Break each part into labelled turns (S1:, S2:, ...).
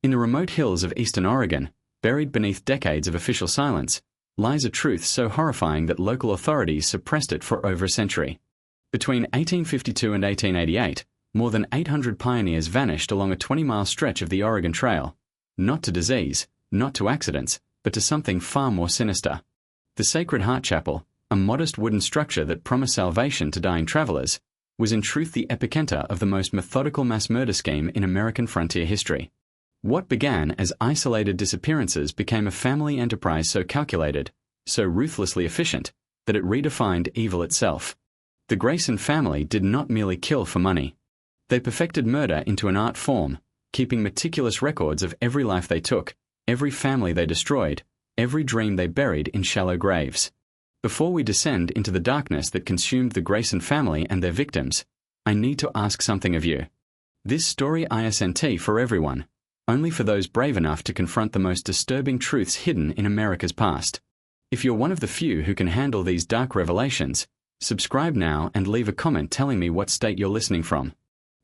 S1: In the remote hills of eastern Oregon, buried beneath decades of official silence, lies a truth so horrifying that local authorities suppressed it for over a century. Between 1852 and 1888, more than 800 pioneers vanished along a 20-mile stretch of the Oregon Trail, not to disease, not to accidents, but to something far more sinister. The Sacred Heart Chapel, a modest wooden structure that promised salvation to dying travelers, was in truth the epicenter of the most methodical mass murder scheme in American frontier history. What began as isolated disappearances became a family enterprise so calculated, so ruthlessly efficient, that it redefined evil itself. The Grayson family did not merely kill for money. They perfected murder into an art form, keeping meticulous records of every life they took, every family they destroyed, every dream they buried in shallow graves. Before we descend into the darkness that consumed the Grayson family and their victims, I need to ask something of you. This story isn't for everyone, only for those brave enough to confront the most disturbing truths hidden in America's past. If you're one of the few who can handle these dark revelations, subscribe now and leave a comment telling me what state you're listening from.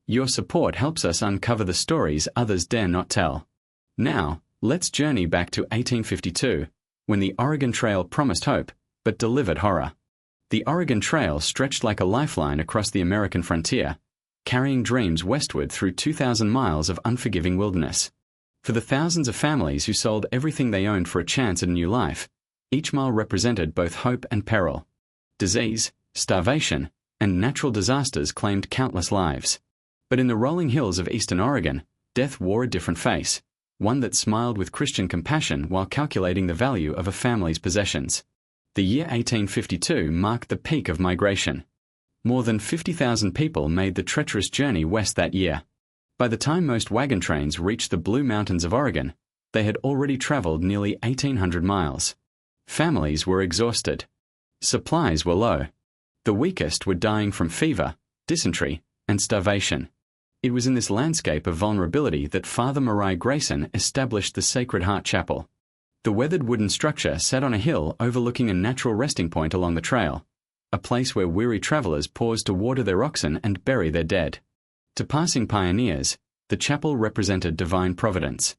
S1: Your support helps us uncover the stories others dare not tell. Now, let's journey back to 1852, when the Oregon Trail promised hope, but delivered horror. The Oregon Trail stretched like a lifeline across the American frontier, carrying dreams westward through 2,000 miles of unforgiving wilderness. For the thousands of families who sold everything they owned for a chance at a new life, each mile represented both hope and peril. Disease, starvation, and natural disasters claimed countless lives. But in the rolling hills of eastern Oregon, death wore a different face, one that smiled with Christian compassion while calculating the value of a family's possessions. The year 1852 marked the peak of migration. More than 50,000 people made the treacherous journey west that year. By the time most wagon trains reached the Blue Mountains of Oregon, they had already traveled nearly 1,800 miles. Families were exhausted. Supplies were low. The weakest were dying from fever, dysentery, and starvation. It was in this landscape of vulnerability that Father Grayson established the Sacred Heart Chapel. The weathered wooden structure sat on a hill overlooking a natural resting point along the trail, a place where weary travelers paused to water their oxen and bury their dead. To passing pioneers, the chapel represented divine providence,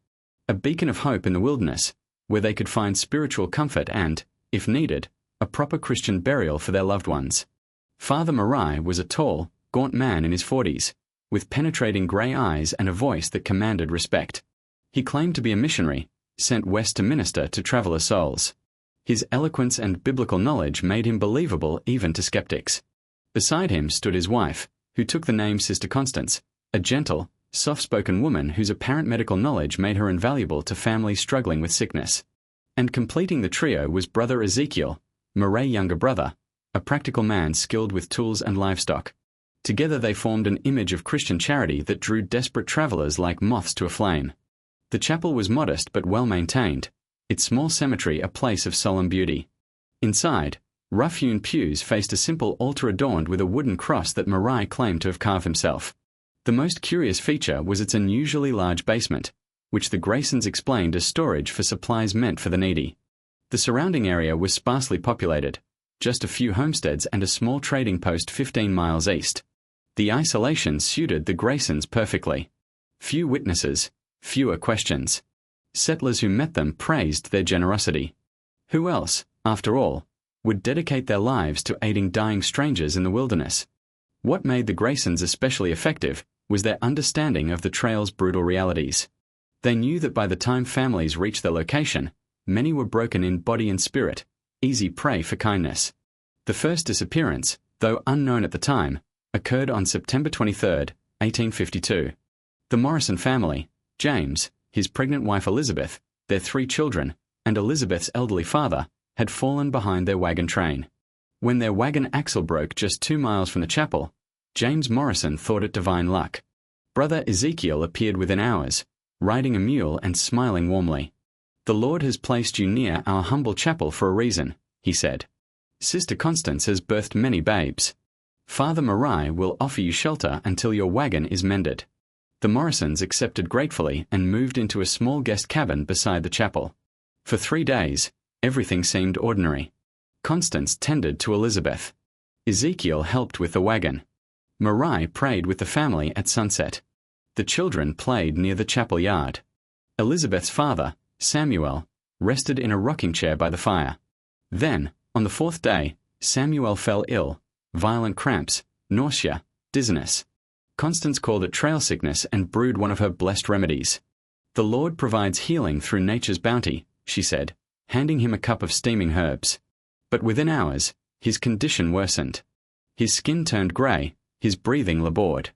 S1: a beacon of hope in the wilderness, where they could find spiritual comfort and, if needed, a proper Christian burial for their loved ones. Father was a tall, gaunt man in his 40s, with penetrating grey eyes and a voice that commanded respect. He claimed to be a missionary, sent west to minister to traveler souls. His eloquence and biblical knowledge made him believable even to skeptics. Beside him stood his wife, who took the name Sister Constance, a gentle, soft-spoken woman whose apparent medical knowledge made her invaluable to families struggling with sickness. And completing the trio was Brother Ezekiel, Murray's younger brother, a practical man skilled with tools and livestock. Together they formed an image of Christian charity that drew desperate travelers like moths to a flame. The chapel was modest but well-maintained, its small cemetery a place of solemn beauty. Inside, rough-hewn pews faced a simple altar adorned with a wooden cross that Murray claimed to have carved himself. The most curious feature was its unusually large basement, which the Graysons explained as storage for supplies meant for the needy. The surrounding area was sparsely populated, just a few homesteads and a small trading post 15 miles east. The isolation suited the Graysons perfectly. Few witnesses, fewer questions. Settlers who met them praised their generosity. Who else, after all, would dedicate their lives to aiding dying strangers in the wilderness? What made the Graysons especially effective was their understanding of the trail's brutal realities. They knew that by the time families reached their location, many were broken in body and spirit, easy prey for kindness. The first disappearance, though unknown at the time, occurred on September 23, 1852. The Morrison family, James, his pregnant wife Elizabeth, their 3 children, and Elizabeth's elderly father, had fallen behind their wagon train. When their wagon axle broke just 2 miles from the chapel, James Morrison thought it divine luck. Brother Ezekiel appeared within hours, riding a mule and smiling warmly. "The Lord has placed you near our humble chapel for a reason," he said. "Sister Constance has birthed many babes. Father Murray will offer you shelter until your wagon is mended." The Morrisons accepted gratefully and moved into a small guest cabin beside the chapel. For 3 days, everything seemed ordinary. Constance tended to Elizabeth. Ezekiel helped with the wagon. Murray prayed with the family at sunset. The children played near the chapel yard. Elizabeth's father, Samuel, rested in a rocking chair by the fire. Then, on the 4th day, Samuel fell ill, violent cramps, nausea, dizziness. Constance called it trail sickness and brewed one of her blessed remedies. "The Lord provides healing through nature's bounty," she said, handing him a cup of steaming herbs. But within hours, his condition worsened. His skin turned grey, his breathing laboured.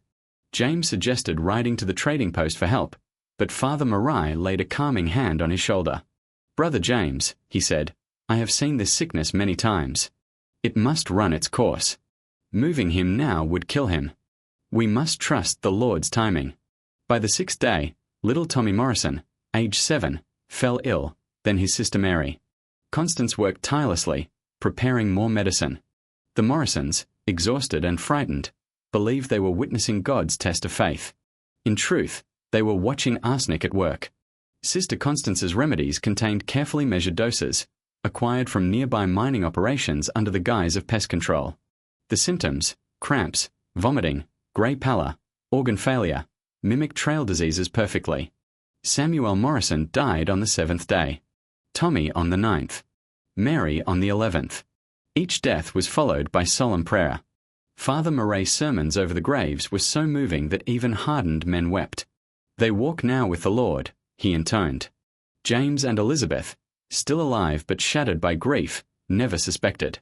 S1: James suggested riding to the trading post for help, but Father Marai laid a calming hand on his shoulder. "Brother James," he said, "I have seen this sickness many times. It must run its course. Moving him now would kill him. We must trust the Lord's timing." By the 6th day, little Tommy Morrison, aged 7, fell ill, then his sister Mary. Constance worked tirelessly, preparing more medicine. The Morrisons, exhausted and frightened, believed they were witnessing God's test of faith. In truth, they were watching arsenic at work. Sister Constance's remedies contained carefully measured doses, acquired from nearby mining operations under the guise of pest control. The symptoms, cramps, vomiting, grey pallor, organ failure, mimicked trail diseases perfectly. Samuel Morrison died on the 7th day. Tommy on the 9th. Mary on the 11th. Each death was followed by solemn prayer. Father Maray's sermons over the graves were so moving that even hardened men wept. "They walk now with the Lord," he intoned. James and Elizabeth, still alive but shattered by grief, never suspected.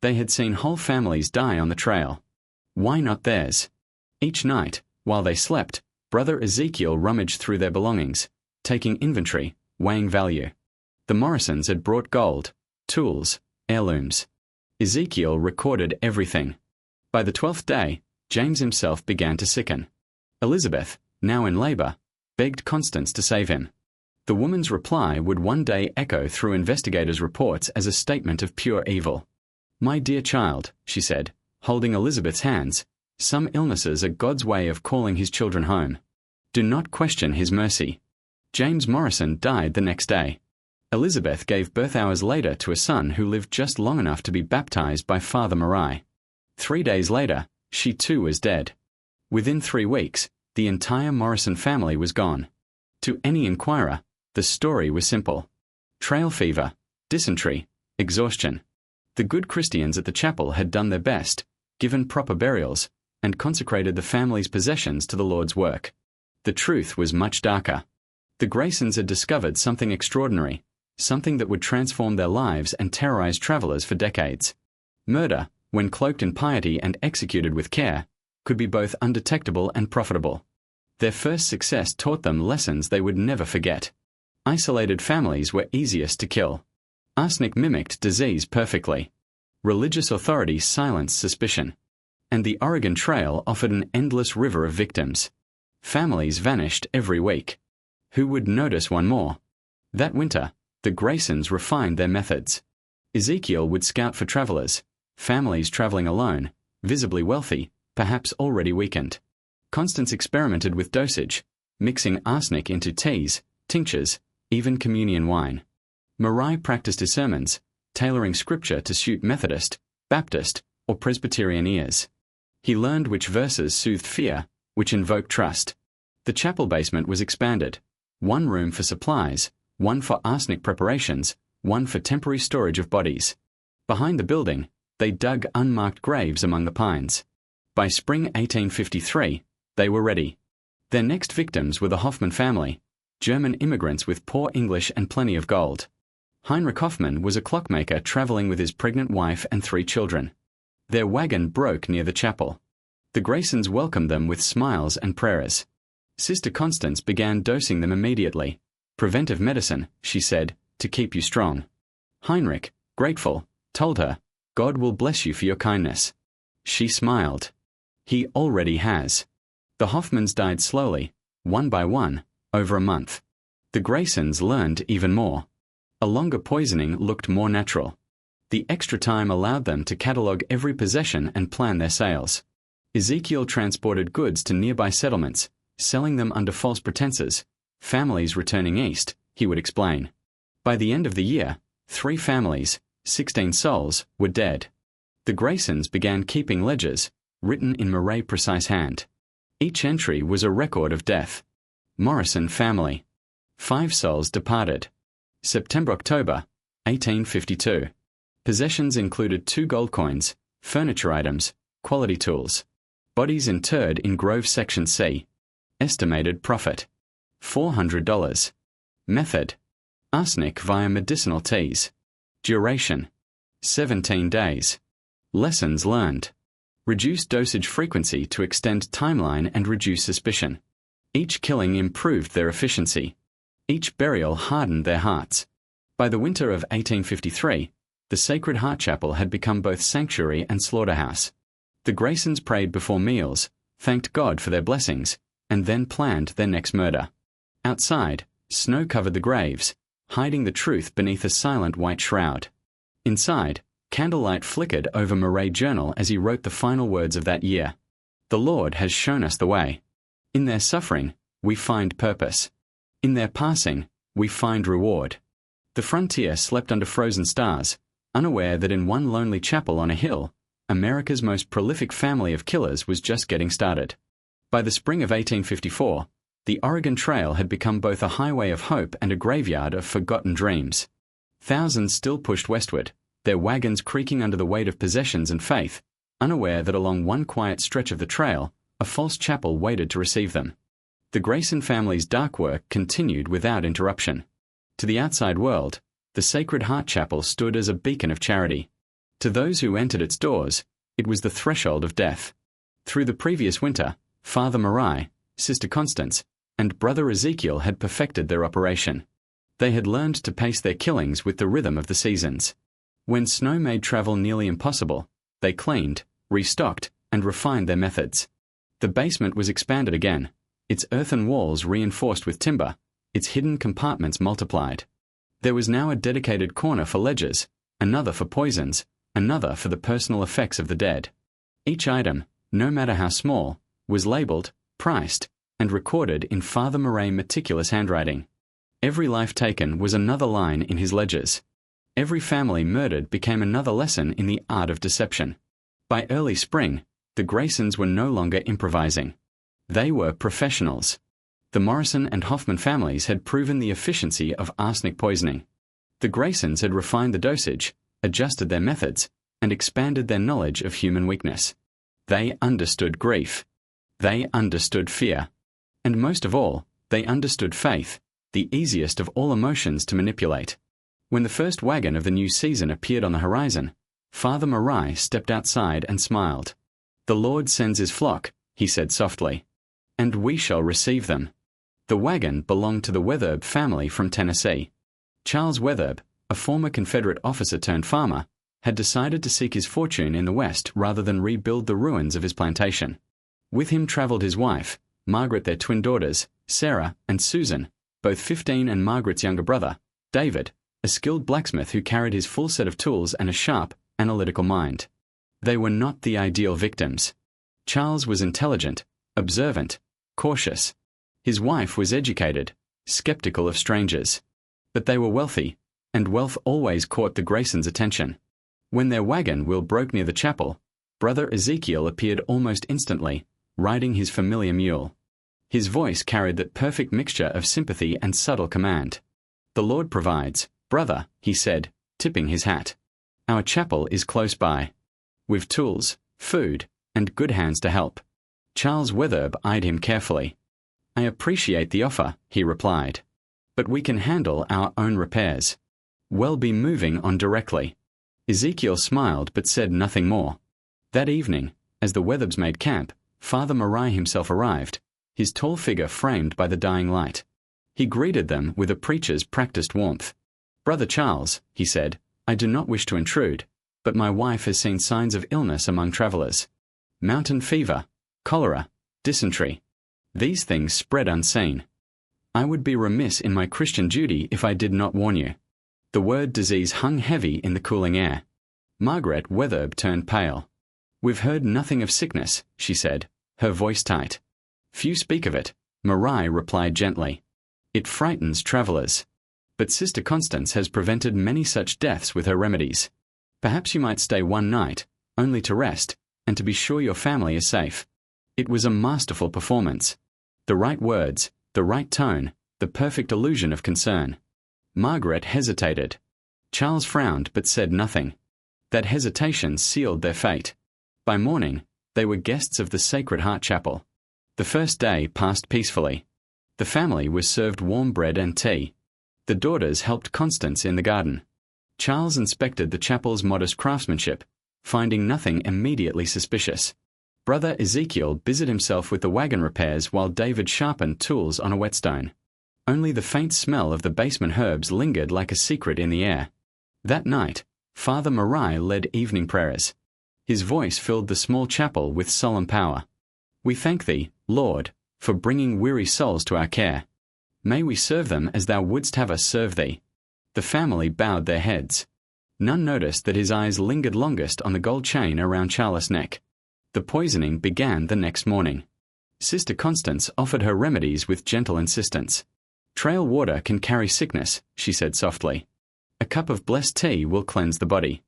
S1: They had seen whole families die on the trail. Why not theirs? Each night, while they slept, Brother Ezekiel rummaged through their belongings, taking inventory, weighing value. The Morrisons had brought gold, tools, heirlooms. Ezekiel recorded everything. By the 12th day, James himself began to sicken. Elizabeth, now in labour, begged Constance to save him. The woman's reply would one day echo through investigators' reports as a statement of pure evil. "My dear child," she said, holding Elizabeth's hands, "some illnesses are God's way of calling his children home. Do not question his mercy." James Morrison died the next day. Elizabeth gave birth hours later to a son who lived just long enough to be baptized by Father Marai. 3 days later, she too was dead. Within 3 weeks, the entire Morrison family was gone. To any inquirer, the story was simple. Trail fever, dysentery, exhaustion. The good Christians at the chapel had done their best, given proper burials, and consecrated the family's possessions to the Lord's work. The truth was much darker. The Graysons had discovered something extraordinary, something that would transform their lives and terrorize travelers for decades. Murder, when cloaked in piety and executed with care, could be both undetectable and profitable. Their first success taught them lessons they would never forget. Isolated families were easiest to kill. Arsenic mimicked disease perfectly. Religious authorities silenced suspicion. And the Oregon Trail offered an endless river of victims. Families vanished every week. Who would notice one more? That winter, the Graysons refined their methods. Ezekiel would scout for travelers, families traveling alone, visibly wealthy, perhaps already weakened. Constance experimented with dosage, mixing arsenic into teas, tinctures, even communion wine. Marai practiced his sermons, tailoring scripture to suit Methodist, Baptist, or Presbyterian ears. He learned which verses soothed fear, which invoked trust. The chapel basement was expanded. One room for supplies, one for arsenic preparations, one for temporary storage of bodies. Behind the building, they dug unmarked graves among the pines. By spring 1853, they were ready. Their next victims were the Hoffman family, German immigrants with poor English and plenty of gold. Heinrich Hoffman was a clockmaker traveling with his pregnant wife and 3 children. Their wagon broke near the chapel. The Graysons welcomed them with smiles and prayers. Sister Constance began dosing them immediately. "Preventive medicine," she said, "to keep you strong." Heinrich, grateful, told her, "God will bless you for your kindness." She smiled. "He already has." The Hoffmans died slowly, one by one, over a month. The Graysons learned even more. A longer poisoning looked more natural. The extra time allowed them to catalogue every possession and plan their sales. Ezekiel transported goods to nearby settlements, selling them under false pretenses. Families returning east, he would explain. By the end of the year, 3 families, 16 souls, were dead. The Graysons began keeping ledgers, written in Marais' precise hand. Each entry was a record of death. Morrison family. 5 souls departed. September-October, 1852. Possessions included 2 gold coins, furniture items, quality tools. Bodies interred in Grove Section C. Estimated profit: $400. Method: arsenic via medicinal teas. Duration: 17 days. Lessons learned: reduce dosage frequency to extend timeline and reduce suspicion. Each killing improved their efficiency. Each burial hardened their hearts. By the winter of 1853, the Sacred Heart Chapel had become both sanctuary and slaughterhouse. The Graysons prayed before meals, thanked God for their blessings, and then planned their next murder. Outside, snow covered the graves, hiding the truth beneath a silent white shroud. Inside, candlelight flickered over Murray's journal as he wrote the final words of that year. The Lord has shown us the way. In their suffering, we find purpose. In their passing, we find reward. The frontier slept under frozen stars, unaware that in one lonely chapel on a hill, America's most prolific family of killers was just getting started. By the spring of 1854, the Oregon Trail had become both a highway of hope and a graveyard of forgotten dreams. Thousands still pushed westward, their wagons creaking under the weight of possessions and faith, unaware that along one quiet stretch of the trail, a false chapel waited to receive them. The Grayson family's dark work continued without interruption. To the outside world, the Sacred Heart Chapel stood as a beacon of charity. To those who entered its doors, it was the threshold of death. Through the previous winter, Father Murray, Sister Constance, and Brother Ezekiel had perfected their operation. They had learned to pace their killings with the rhythm of the seasons. When snow made travel nearly impossible, they cleaned, restocked, and refined their methods. The basement was expanded again, its earthen walls reinforced with timber, its hidden compartments multiplied. There was now a dedicated corner for ledgers, another for poisons, another for the personal effects of the dead. Each item, no matter how small, was labeled, priced, and recorded in Father Murray's meticulous handwriting. Every life taken was another line in his ledgers. Every family murdered became another lesson in the art of deception. By early spring, the Graysons were no longer improvising. They were professionals. The Morrison and Hoffman families had proven the efficiency of arsenic poisoning. The Graysons had refined the dosage, adjusted their methods, and expanded their knowledge of human weakness. They understood grief. They understood fear. And most of all, they understood faith, the easiest of all emotions to manipulate. When the first wagon of the new season appeared on the horizon, Father Murray stepped outside and smiled. "The Lord sends his flock," he said softly, "and we shall receive them." The wagon belonged to the Wetherbe family from Tennessee. Charles Wetherbe, a former Confederate officer turned farmer, had decided to seek his fortune in the West rather than rebuild the ruins of his plantation. With him traveled his wife, Margaret, their twin daughters, Sarah and Susan, both 15, and Margaret's younger brother, David, a skilled blacksmith who carried his full set of tools and a sharp, analytical mind. They were not the ideal victims. Charles was intelligent, observant, cautious. His wife was educated, skeptical of strangers. But they were wealthy, and wealth always caught the Graysons' attention. When their wagon wheel broke near the chapel, Brother Ezekiel appeared almost instantly, riding his familiar mule. His voice carried that perfect mixture of sympathy and subtle command. "The Lord provides, brother," he said, tipping his hat. "Our chapel is close by. We've tools, food, and good hands to help." Charles Wetherbe eyed him carefully. "I appreciate the offer," he replied, "but we can handle our own repairs. We'll be moving on directly." Ezekiel smiled but said nothing more. That evening, as the Wetherbes made camp, Father Murray himself arrived, his tall figure framed by the dying light. He greeted them with a preacher's practiced warmth. "Brother Charles," he said, "I do not wish to intrude, but my wife has seen signs of illness among travelers. Mountain fever, cholera, dysentery. These things spread unseen. I would be remiss in my Christian duty if I did not warn you." The word disease hung heavy in the cooling air. Margaret Wetherbe turned pale. "We've heard nothing of sickness," she said, her voice tight. "Few speak of it," Murray replied gently. "It frightens travelers. But Sister Constance has prevented many such deaths with her remedies. Perhaps you might stay one night, only to rest, and to be sure your family is safe." It was a masterful performance. The right words, the right tone, the perfect illusion of concern. Margaret hesitated. Charles frowned but said nothing. That hesitation sealed their fate. By morning, they were guests of the Sacred Heart Chapel. The first day passed peacefully. The family was served warm bread and tea. The daughters helped Constance in the garden. Charles inspected the chapel's modest craftsmanship, finding nothing immediately suspicious. Brother Ezekiel busied himself with the wagon repairs while David sharpened tools on a whetstone. Only the faint smell of the basement herbs lingered like a secret in the air. That night, Father Marai led evening prayers. His voice filled the small chapel with solemn power. "We thank Thee, Lord, for bringing weary souls to our care. May we serve them as Thou wouldst have us serve Thee." The family bowed their heads. None noticed that his eyes lingered longest on the gold chain around Charles' neck. The poisoning began the next morning. Sister Constance offered her remedies with gentle insistence. "Trail water can carry sickness," she said softly. "A cup of blessed tea will cleanse the body."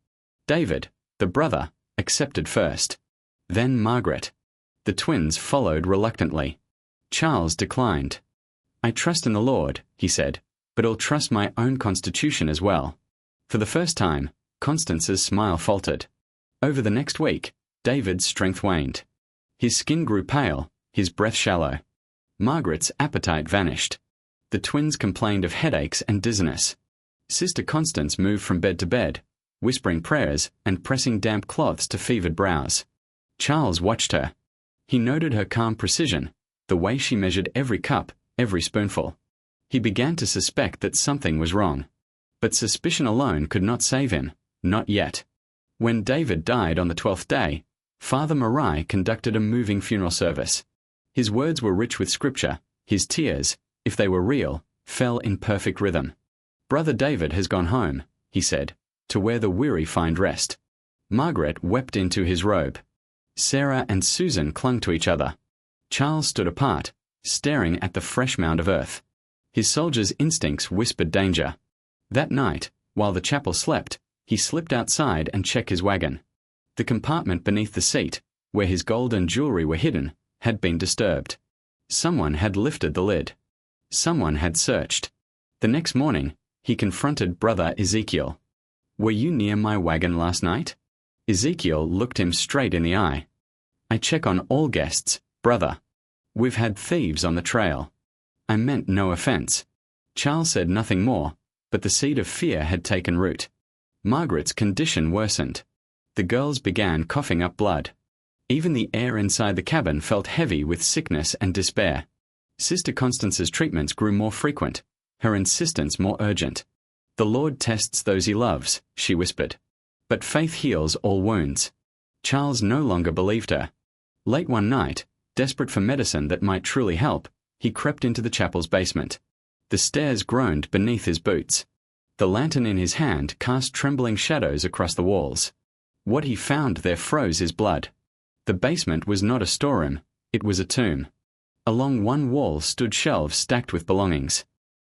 S1: David, the brother, accepted first. Then Margaret. The twins followed reluctantly. Charles declined. "I trust in the Lord," he said, "but I'll trust my own constitution as well." For the first time, Constance's smile faltered. Over the next week, David's strength waned. His skin grew pale, his breath shallow. Margaret's appetite vanished. The twins complained of headaches and dizziness. Sister Constance moved from bed to bed, whispering prayers and pressing damp cloths to fevered brows. Charles watched her. He noted her calm precision, the way she measured every cup, every spoonful. He began to suspect that something was wrong. But suspicion alone could not save him, not yet. When David died on the 12th day, Father Marai conducted a moving funeral service. His words were rich with scripture. His tears, if they were real, fell in perfect rhythm. "Brother David has gone home," he said, "to where the weary find rest." Margaret wept into his robe. Sarah and Susan clung to each other. Charles stood apart, staring at the fresh mound of earth. His soldier's instincts whispered danger. That night, while the chapel slept, he slipped outside and checked his wagon. The compartment beneath the seat, where his gold and jewelry were hidden, had been disturbed. Someone had lifted the lid. Someone had searched. The next morning, he confronted Brother Ezekiel. "Were you near my wagon last night?" Ezekiel looked him straight in the eye. "I check on all guests, brother. We've had thieves on the trail." "I meant no offense." Charles said nothing more, but the seed of fear had taken root. Margaret's condition worsened. The girls began coughing up blood. Even the air inside the cabin felt heavy with sickness and despair. Sister Constance's treatments grew more frequent, her insistence more urgent. "The Lord tests those He loves," she whispered. "But faith heals all wounds." Charles no longer believed her. Late one night, desperate for medicine that might truly help, he crept into the chapel's basement. The stairs groaned beneath his boots. The lantern in his hand cast trembling shadows across the walls. What he found there froze his blood. The basement was not a storeroom, it was a tomb. Along one wall stood shelves stacked with belongings.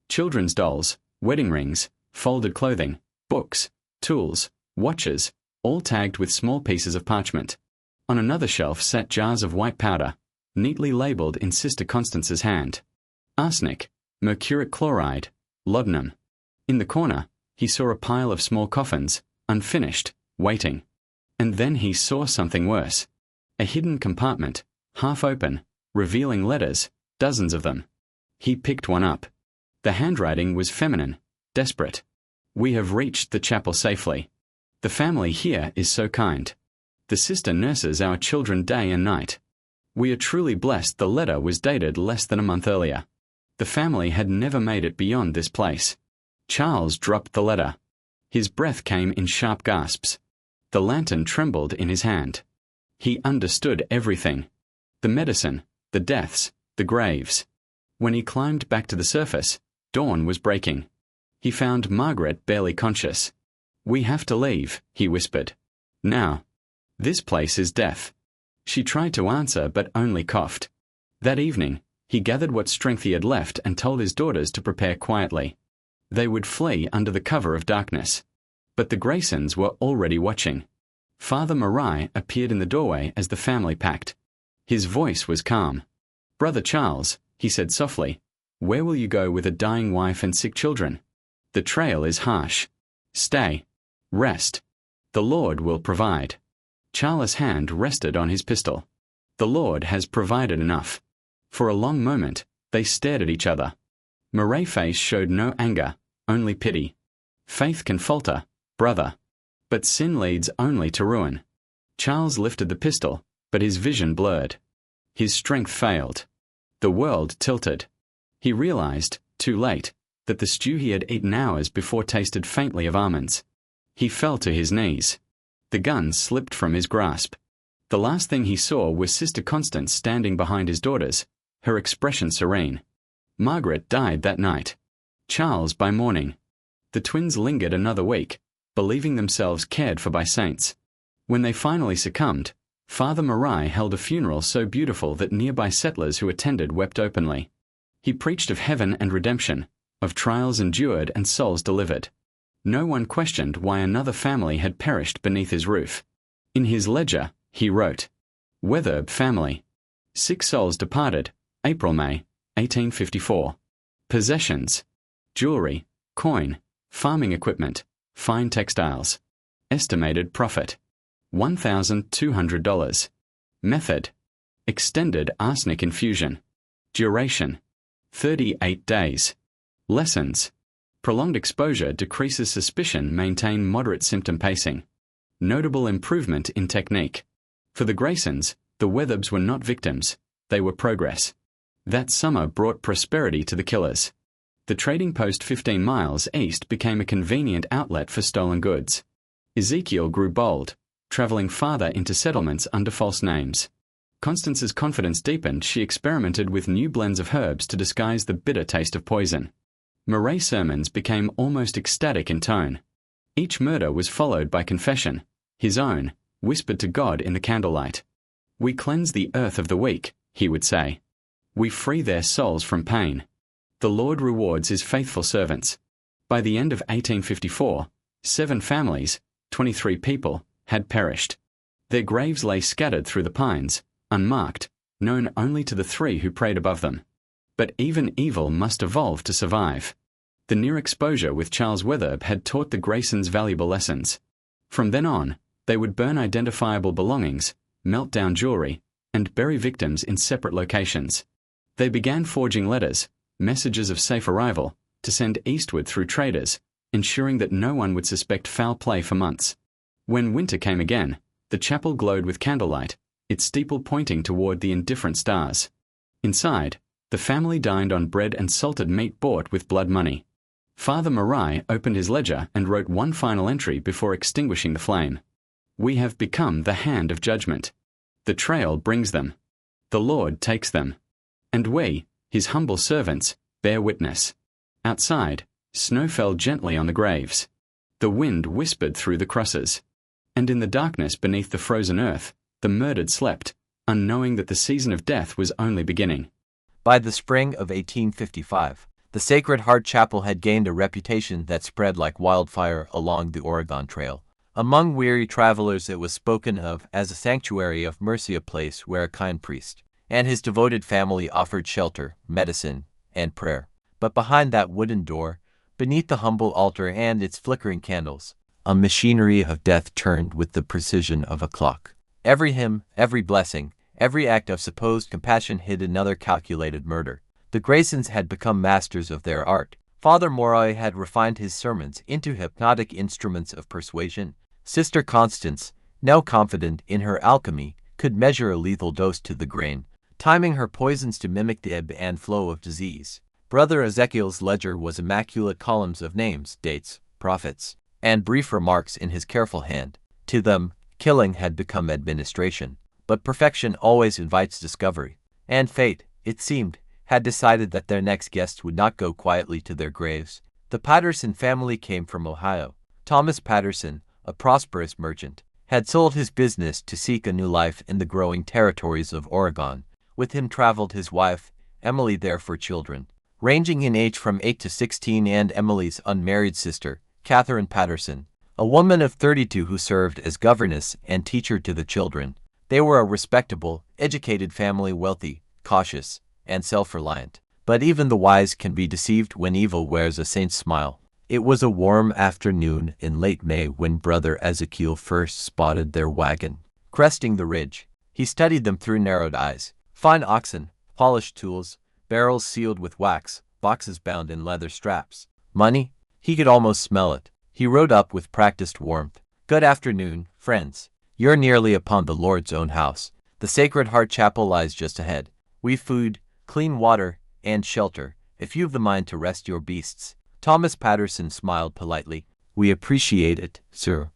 S1: Children's dolls, wedding rings, folded clothing, books, tools, watches, all tagged with small pieces of parchment. On another shelf sat jars of white powder, neatly labelled in Sister Constance's hand. Arsenic, mercuric chloride, laudanum. In the corner, he saw a pile of small coffins, unfinished, waiting. And then he saw something worse. A hidden compartment, half open, revealing letters, dozens of them. He picked one up. The handwriting was feminine, desperate. "We have reached the chapel safely. The family here is so kind. The sister nurses our children day and night. We are truly blessed." The letter was dated less than a month earlier. The family had never made it beyond this place. Charles dropped the letter. His breath came in sharp gasps. The lantern trembled in his hand. He understood everything. The medicine, the deaths, the graves. When he climbed back to the surface, dawn was breaking. He found Margaret barely conscious. "We have to leave," he whispered. "Now. This place is death." She tried to answer but only coughed. That evening, he gathered what strength he had left and told his daughters to prepare quietly. They would flee under the cover of darkness. But the Graysons were already watching. Father Marai appeared in the doorway as the family packed. His voice was calm. "Brother Charles," he said softly, Where will you go with a dying wife and sick children? The trail is harsh. Stay. Rest. The Lord will provide. Charles' hand rested on his pistol. The Lord has provided enough. For a long moment, they stared at each other. Murray's face showed no anger, only pity. Faith can falter, brother. But sin leads only to ruin. Charles lifted the pistol, but his vision blurred. His strength failed. The world tilted. He realized, too late, that the stew he had eaten hours before tasted faintly of almonds. He fell to his knees. The gun slipped from his grasp. The last thing he saw was Sister Constance standing behind his daughters, her expression serene. Margaret died that night. Charles by morning. The twins lingered another week, believing themselves cared for by saints. When they finally succumbed, Father Murray held a funeral so beautiful that nearby settlers who attended wept openly. He preached of heaven and redemption, of trials endured and souls delivered. No one questioned why another family had perished beneath his roof. In his ledger, he wrote, Wetherb family. 6 souls departed, April-May, 1854. Possessions: jewelry, coin, farming equipment, fine textiles. Estimated profit: $1,200. Method: extended arsenic infusion. Duration: 38 days. Lessons: prolonged exposure decreases suspicion, maintain moderate symptom pacing. Notable improvement in technique. For the Graysons, the Wetherbs were not victims, they were progress. That summer brought prosperity to the killers. The trading post 15 miles east became a convenient outlet for stolen goods. Ezekiel grew bold, traveling farther into settlements under false names. Constance's confidence deepened. She experimented with new blends of herbs to disguise the bitter taste of poison. Murray's sermons became almost ecstatic in tone. Each murder was followed by confession, his own, whispered to God in the candlelight. We cleanse the earth of the weak, he would say. We free their souls from pain. The Lord rewards his faithful servants. By the end of 1854, 7 families, 23 people, had perished. Their graves lay scattered through the pines, unmarked, known only to the 3 who prayed above them. But even evil must evolve to survive. The near exposure with Charles Wetherb had taught the Graysons valuable lessons. From then on, they would burn identifiable belongings, melt down jewelry, and bury victims in separate locations. They began forging letters, messages of safe arrival, to send eastward through traders, ensuring that no one would suspect foul play for months. When winter came again, the chapel glowed with candlelight, its steeple pointing toward the indifferent stars. Inside, the family dined on bread and salted meat bought with blood money. Father Murray opened his ledger and wrote one final entry before extinguishing the flame. We have become the hand of judgment. The trail brings them. The Lord takes them. And we, his humble servants, bear witness. Outside, snow fell gently on the graves. The wind whispered through the crosses. And in the darkness beneath the frozen earth, the murdered slept, unknowing that the season of death was only beginning.
S2: By the spring of 1855, the Sacred Heart Chapel had gained a reputation that spread like wildfire along the Oregon Trail. Among weary travelers it was spoken of as a sanctuary of mercy, a place where a kind priest and his devoted family offered shelter, medicine, and prayer. But behind that wooden door, beneath the humble altar and its flickering candles, a machinery of death turned with the precision of a clock. Every hymn, every blessing, every act of supposed compassion hid another calculated murder. The Graysons had become masters of their art. Father Murray had refined his sermons into hypnotic instruments of persuasion. Sister Constance, now confident in her alchemy, could measure a lethal dose to the grain, timing her poisons to mimic the ebb and flow of disease. Brother Ezekiel's ledger was immaculate columns of names, dates, prophets, and brief remarks in his careful hand. To them, killing had become administration. But perfection always invites discovery. And fate, it seemed, had decided that their next guests would not go quietly to their graves. The Patterson family came from Ohio. Thomas Patterson, a prosperous merchant, had sold his business to seek a new life in the growing territories of Oregon. With him traveled his wife, Emily, their 4 children, ranging in age from 8 to 16, and Emily's unmarried sister, Catherine Patterson, a woman of 32 who served as governess and teacher to the children. They were a respectable, educated family, wealthy, cautious, and self-reliant. But even the wise can be deceived when evil wears a saint's smile. It was a warm afternoon in late May when Brother Ezekiel first spotted their wagon, cresting the ridge. He studied them through narrowed eyes. Fine oxen, polished tools, barrels sealed with wax, boxes bound in leather straps. Money? He could almost smell it. He rode up with practiced warmth. Good afternoon, friends. You're nearly upon the Lord's own house. The Sacred Heart Chapel lies just ahead. We've food, clean water, and shelter, if you've the mind to rest your beasts. Thomas Patterson smiled politely. We appreciate it, sir,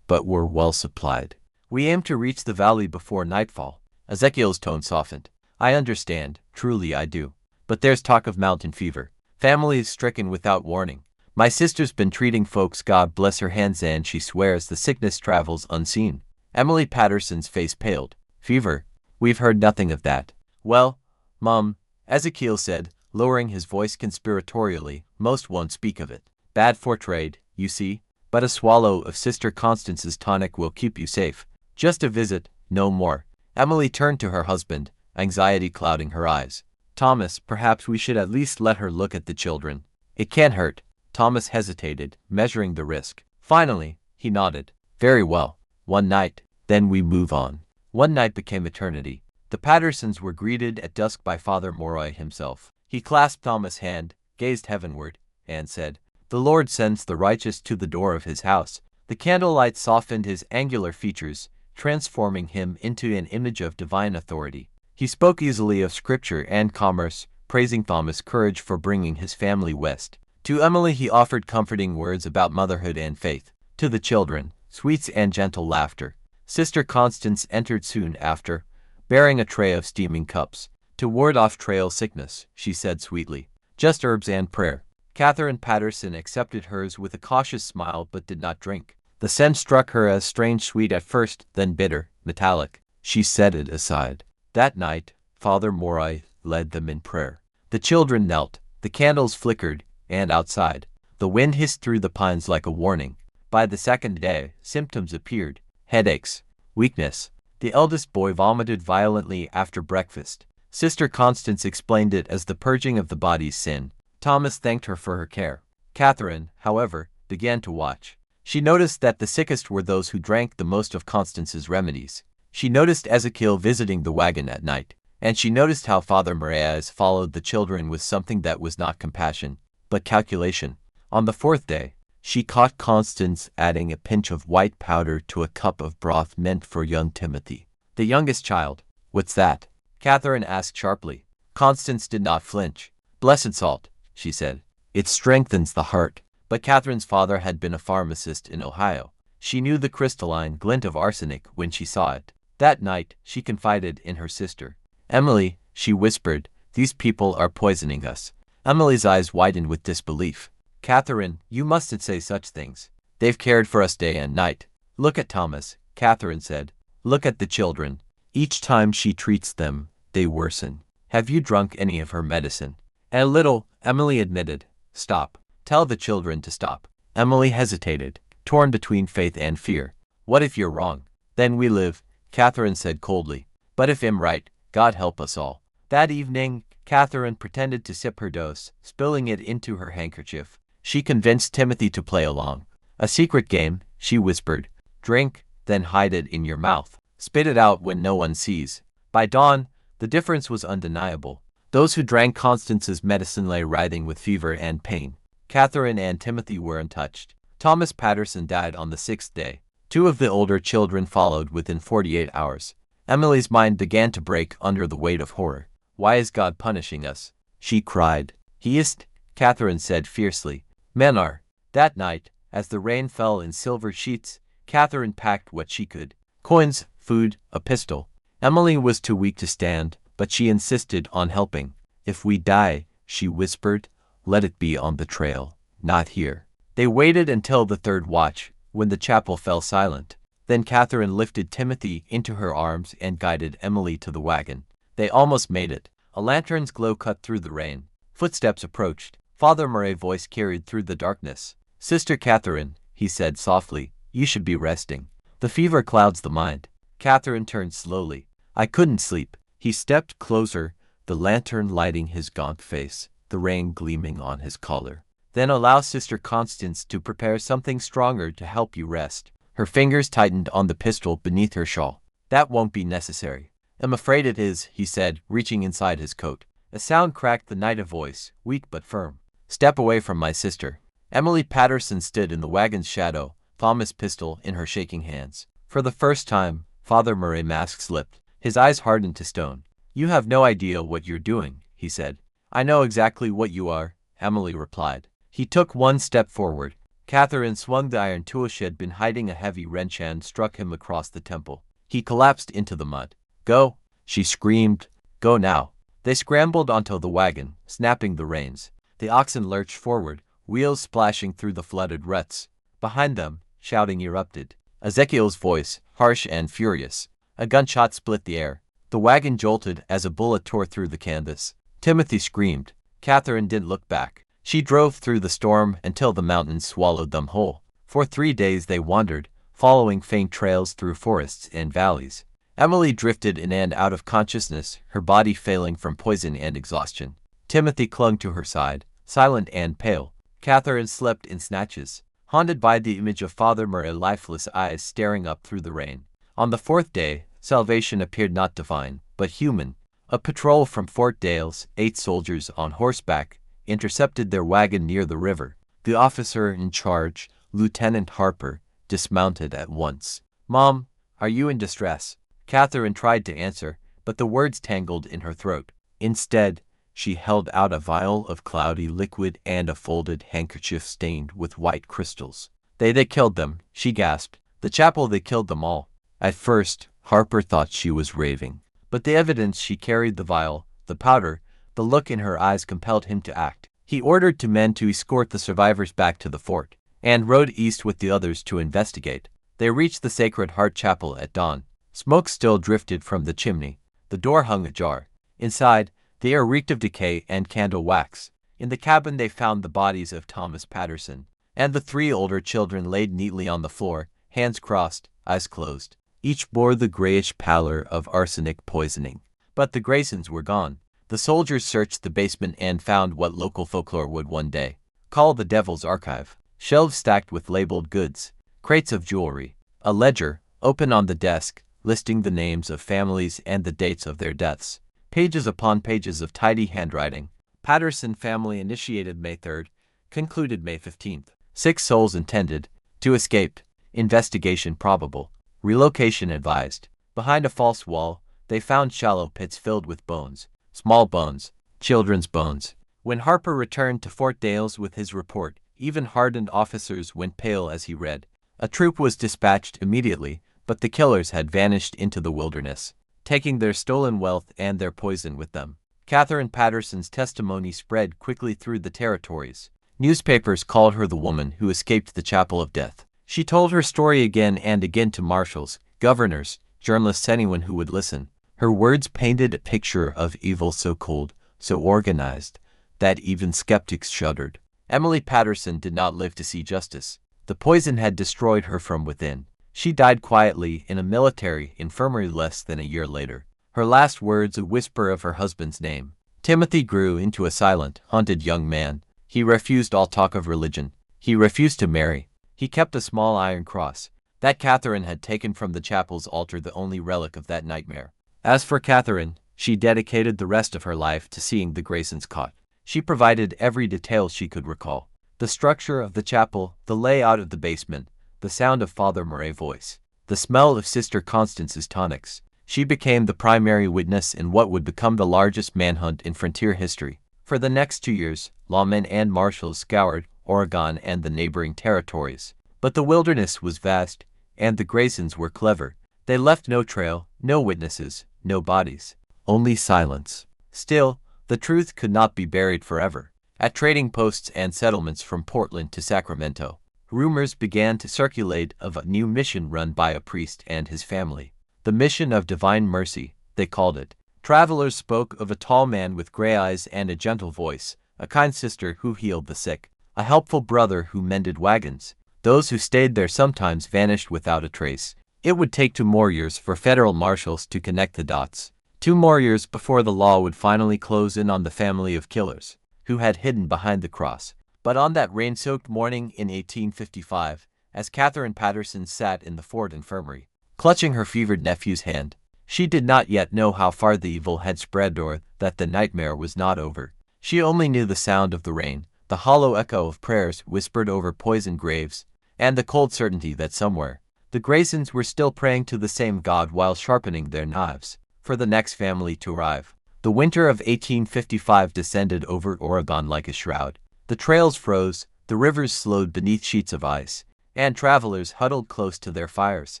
S2: but we're well supplied. We aim to reach the valley before nightfall. Ezekiel's tone softened. I understand, truly I do. But there's talk of mountain fever. Families stricken without warning. My sister's been treating folks, God bless her hands, and she swears the sickness travels unseen. Emily Patterson's face paled. Fever? We've heard nothing of that. Well, Mum, Ezekiel said, lowering his voice conspiratorially, most won't speak of it. Bad for trade, you see, but a swallow of Sister Constance's tonic will keep you safe. Just a visit, no more. Emily turned to her husband, anxiety clouding her eyes. Thomas, perhaps we should at least let her look at the children. It can't hurt. Thomas hesitated, measuring the risk. Finally, he nodded. Very well. One night, then we move on. One night became eternity. The Pattersons were greeted at dusk by Father Moray himself. He clasped Thomas' hand, gazed heavenward, and said, The Lord sends the righteous to the door of his house. The candlelight softened his angular features, transforming him into an image of divine authority. He spoke easily of scripture and commerce, praising Thomas' courage for bringing his family west. To Emily he offered comforting words about motherhood and faith. To the children, sweets and gentle laughter. Sister Constance entered soon after, bearing a tray of steaming cups. To ward off trail sickness, she said sweetly. Just herbs and prayer. Catherine Patterson accepted hers with a cautious smile but did not drink. The scent struck her as strange sweet at first, then bitter, metallic. She set it aside. That night, Father Moray led them in prayer. The children knelt, the candles flickered, and outside, the wind hissed through the pines like a warning. By the second day, symptoms appeared. Headaches, weakness. The eldest boy vomited violently after breakfast. Sister Constance explained it as the purging of the body's sin. Thomas thanked her for her care. Catherine, however, began to watch. She noticed that the sickest were those who drank the most of Constance's remedies. She noticed Ezekiel visiting the wagon at night, and she noticed how Father Moraes followed the children with something that was not compassion, but calculation. On the fourth day, she caught Constance adding a pinch of white powder to a cup of broth meant for young Timothy, the youngest child. What's that? Catherine asked sharply. Constance did not flinch. Blessed salt, she said. It strengthens the heart. But Catherine's father had been a pharmacist in Ohio. She knew the crystalline glint of arsenic when she saw it. That night, she confided in her sister. Emily, she whispered, these people are poisoning us. Emily's eyes widened with disbelief. Catherine, you mustn't say such things. They've cared for us day and night. Look at Thomas, Catherine said. Look at the children. Each time she treats them, they worsen. Have you drunk any of her medicine? A little, Emily admitted. Stop. Tell the children to stop. Emily hesitated, torn between faith and fear. What if you're wrong? Then we live, Catherine said coldly. But if I'm right, God help us all. That evening, Catherine pretended to sip her dose, spilling it into her handkerchief. She convinced Timothy to play along. A secret game, she whispered. Drink, then hide it in your mouth. Spit it out when no one sees. By dawn, the difference was undeniable. Those who drank Constance's medicine lay writhing with fever and pain. Catherine and Timothy were untouched. Thomas Patterson died on the 6th day. 2 of the older children followed within 48 hours. Emily's mind began to break under the weight of horror. Why is God punishing us? She cried. He isn't, Catherine said fiercely. Men are. That night, as the rain fell in silver sheets, Catherine packed what she could. Coins, food, a pistol. Emily was too weak to stand, but she insisted on helping. If we die, she whispered, let it be on the trail, not here. They waited until the 3rd watch, when the chapel fell silent. Then Catherine lifted Timothy into her arms and guided Emily to the wagon. They almost made it. A lantern's glow cut through the rain. Footsteps approached. Father Murray's voice carried through the darkness. Sister Catherine, he said softly, you should be resting. The fever clouds the mind. Catherine turned slowly. I couldn't sleep. He stepped closer, the lantern lighting his gaunt face, the rain gleaming on his collar. Then allow Sister Constance to prepare something stronger to help you rest. Her fingers tightened on the pistol beneath her shawl. That won't be necessary. I'm afraid it is, he said, reaching inside his coat. A sound cracked the night, a voice, weak but firm. Step away from my sister. Emily Patterson stood in the wagon's shadow, Thomas' pistol in her shaking hands. For the first time, Father Murray's mask slipped. His eyes hardened to stone. You have no idea what you're doing, he said. I know exactly what you are, Emily replied. He took one step forward. Catherine swung the iron tool she had been hiding. A heavy wrench and struck him across the temple. He collapsed into the mud. Go, she screamed. Go now. They scrambled onto the wagon, snapping the reins. The oxen lurched forward, wheels splashing through the flooded ruts. Behind them, shouting erupted. Ezekiel's voice, harsh and furious. A gunshot split the air. The wagon jolted as a bullet tore through the canvas. Timothy screamed. Catherine didn't look back. She drove through the storm until the mountains swallowed them whole. For 3 days they wandered, following faint trails through forests and valleys. Emily drifted in and out of consciousness, her body failing from poison and exhaustion. Timothy clung to her side, silent and pale. Catherine slept in snatches, haunted by the image of Father Murray's lifeless eyes staring up through the rain. On the 4th day, salvation appeared not divine, but human. A patrol from Fort Dales, 8 soldiers on horseback, intercepted their wagon near the river. The officer in charge, Lieutenant Harper, dismounted at once. Mom, are you in distress? Catherine tried to answer, but the words tangled in her throat. Instead, she held out a vial of cloudy liquid and a folded handkerchief stained with white crystals. They killed them, she gasped. The chapel, they killed them all. At first, Harper thought she was raving. But the evidence she carried, the vial, the powder, the look in her eyes compelled him to act. He ordered 2 men to escort the survivors back to the fort, and rode east with the others to investigate. They reached the Sacred Heart Chapel at dawn. Smoke still drifted from the chimney. The door hung ajar. Inside, the air reeked of decay and candle wax. In the cabin they found the bodies of Thomas Patterson, and the 3 older children laid neatly on the floor, hands crossed, eyes closed. Each bore the grayish pallor of arsenic poisoning. But the Graysons were gone. The soldiers searched the basement and found what local folklore would one day call the Devil's Archive. Shelves stacked with labeled goods, crates of jewelry, a ledger, open on the desk, listing the names of families and the dates of their deaths. Pages upon pages of tidy handwriting. Patterson family initiated May 3rd, concluded May 15th. 6 souls intended to escape. Investigation probable. Relocation advised. Behind a false wall, they found shallow pits filled with bones. Small bones. Children's bones. When Harper returned to Fort Dales with his report, even hardened officers went pale as he read. A troop was dispatched immediately, but the killers had vanished into the wilderness, taking their stolen wealth and their poison with them. Catherine Patterson's testimony spread quickly through the territories. Newspapers called her the woman who escaped the chapel of death. She told her story again and again to marshals, governors, journalists, anyone who would listen. Her words painted a picture of evil so cold, so organized, that even skeptics shuddered. Emily Patterson did not live to see justice. The poison had destroyed her from within. She died quietly in a military infirmary less than a year later. Her last words a whisper of her husband's name. Timothy grew into a silent, haunted young man. He refused all talk of religion. He refused to marry. He kept a small iron cross that Catherine had taken from the chapel's altar, the only relic of that nightmare. As for Catherine, she dedicated the rest of her life to seeing the Graysons caught. She provided every detail she could recall. The structure of the chapel, the layout of the basement, the sound of Father Murray's voice, the smell of Sister Constance's tonics. She became the primary witness in what would become the largest manhunt in frontier history. For the next 2 years, lawmen and marshals scoured Oregon and the neighboring territories. But the wilderness was vast, and the Graysons were clever. They left no trail, no witnesses, no bodies, only silence. Still, the truth could not be buried forever. At trading posts and settlements from Portland to Sacramento, rumors began to circulate of a new mission run by a priest and his family. The Mission of Divine Mercy, they called it. Travelers spoke of a tall man with gray eyes and a gentle voice, a kind sister who healed the sick, a helpful brother who mended wagons. Those who stayed there sometimes vanished without a trace. It would take 2 more years for federal marshals to connect the dots. 2 more years before the law would finally close in on the family of killers, who had hidden behind the cross. But on that rain-soaked morning in 1855, as Catherine Patterson sat in the Fort Infirmary, clutching her fevered nephew's hand, she did not yet know how far the evil had spread or that the nightmare was not over. She only knew the sound of the rain, the hollow echo of prayers whispered over poisoned graves, and the cold certainty that somewhere, the Graysons were still praying to the same God while sharpening their knives for the next family to arrive. The winter of 1855 descended over Oregon like a shroud. The trails froze, the rivers slowed beneath sheets of ice, and travelers huddled close to their fires,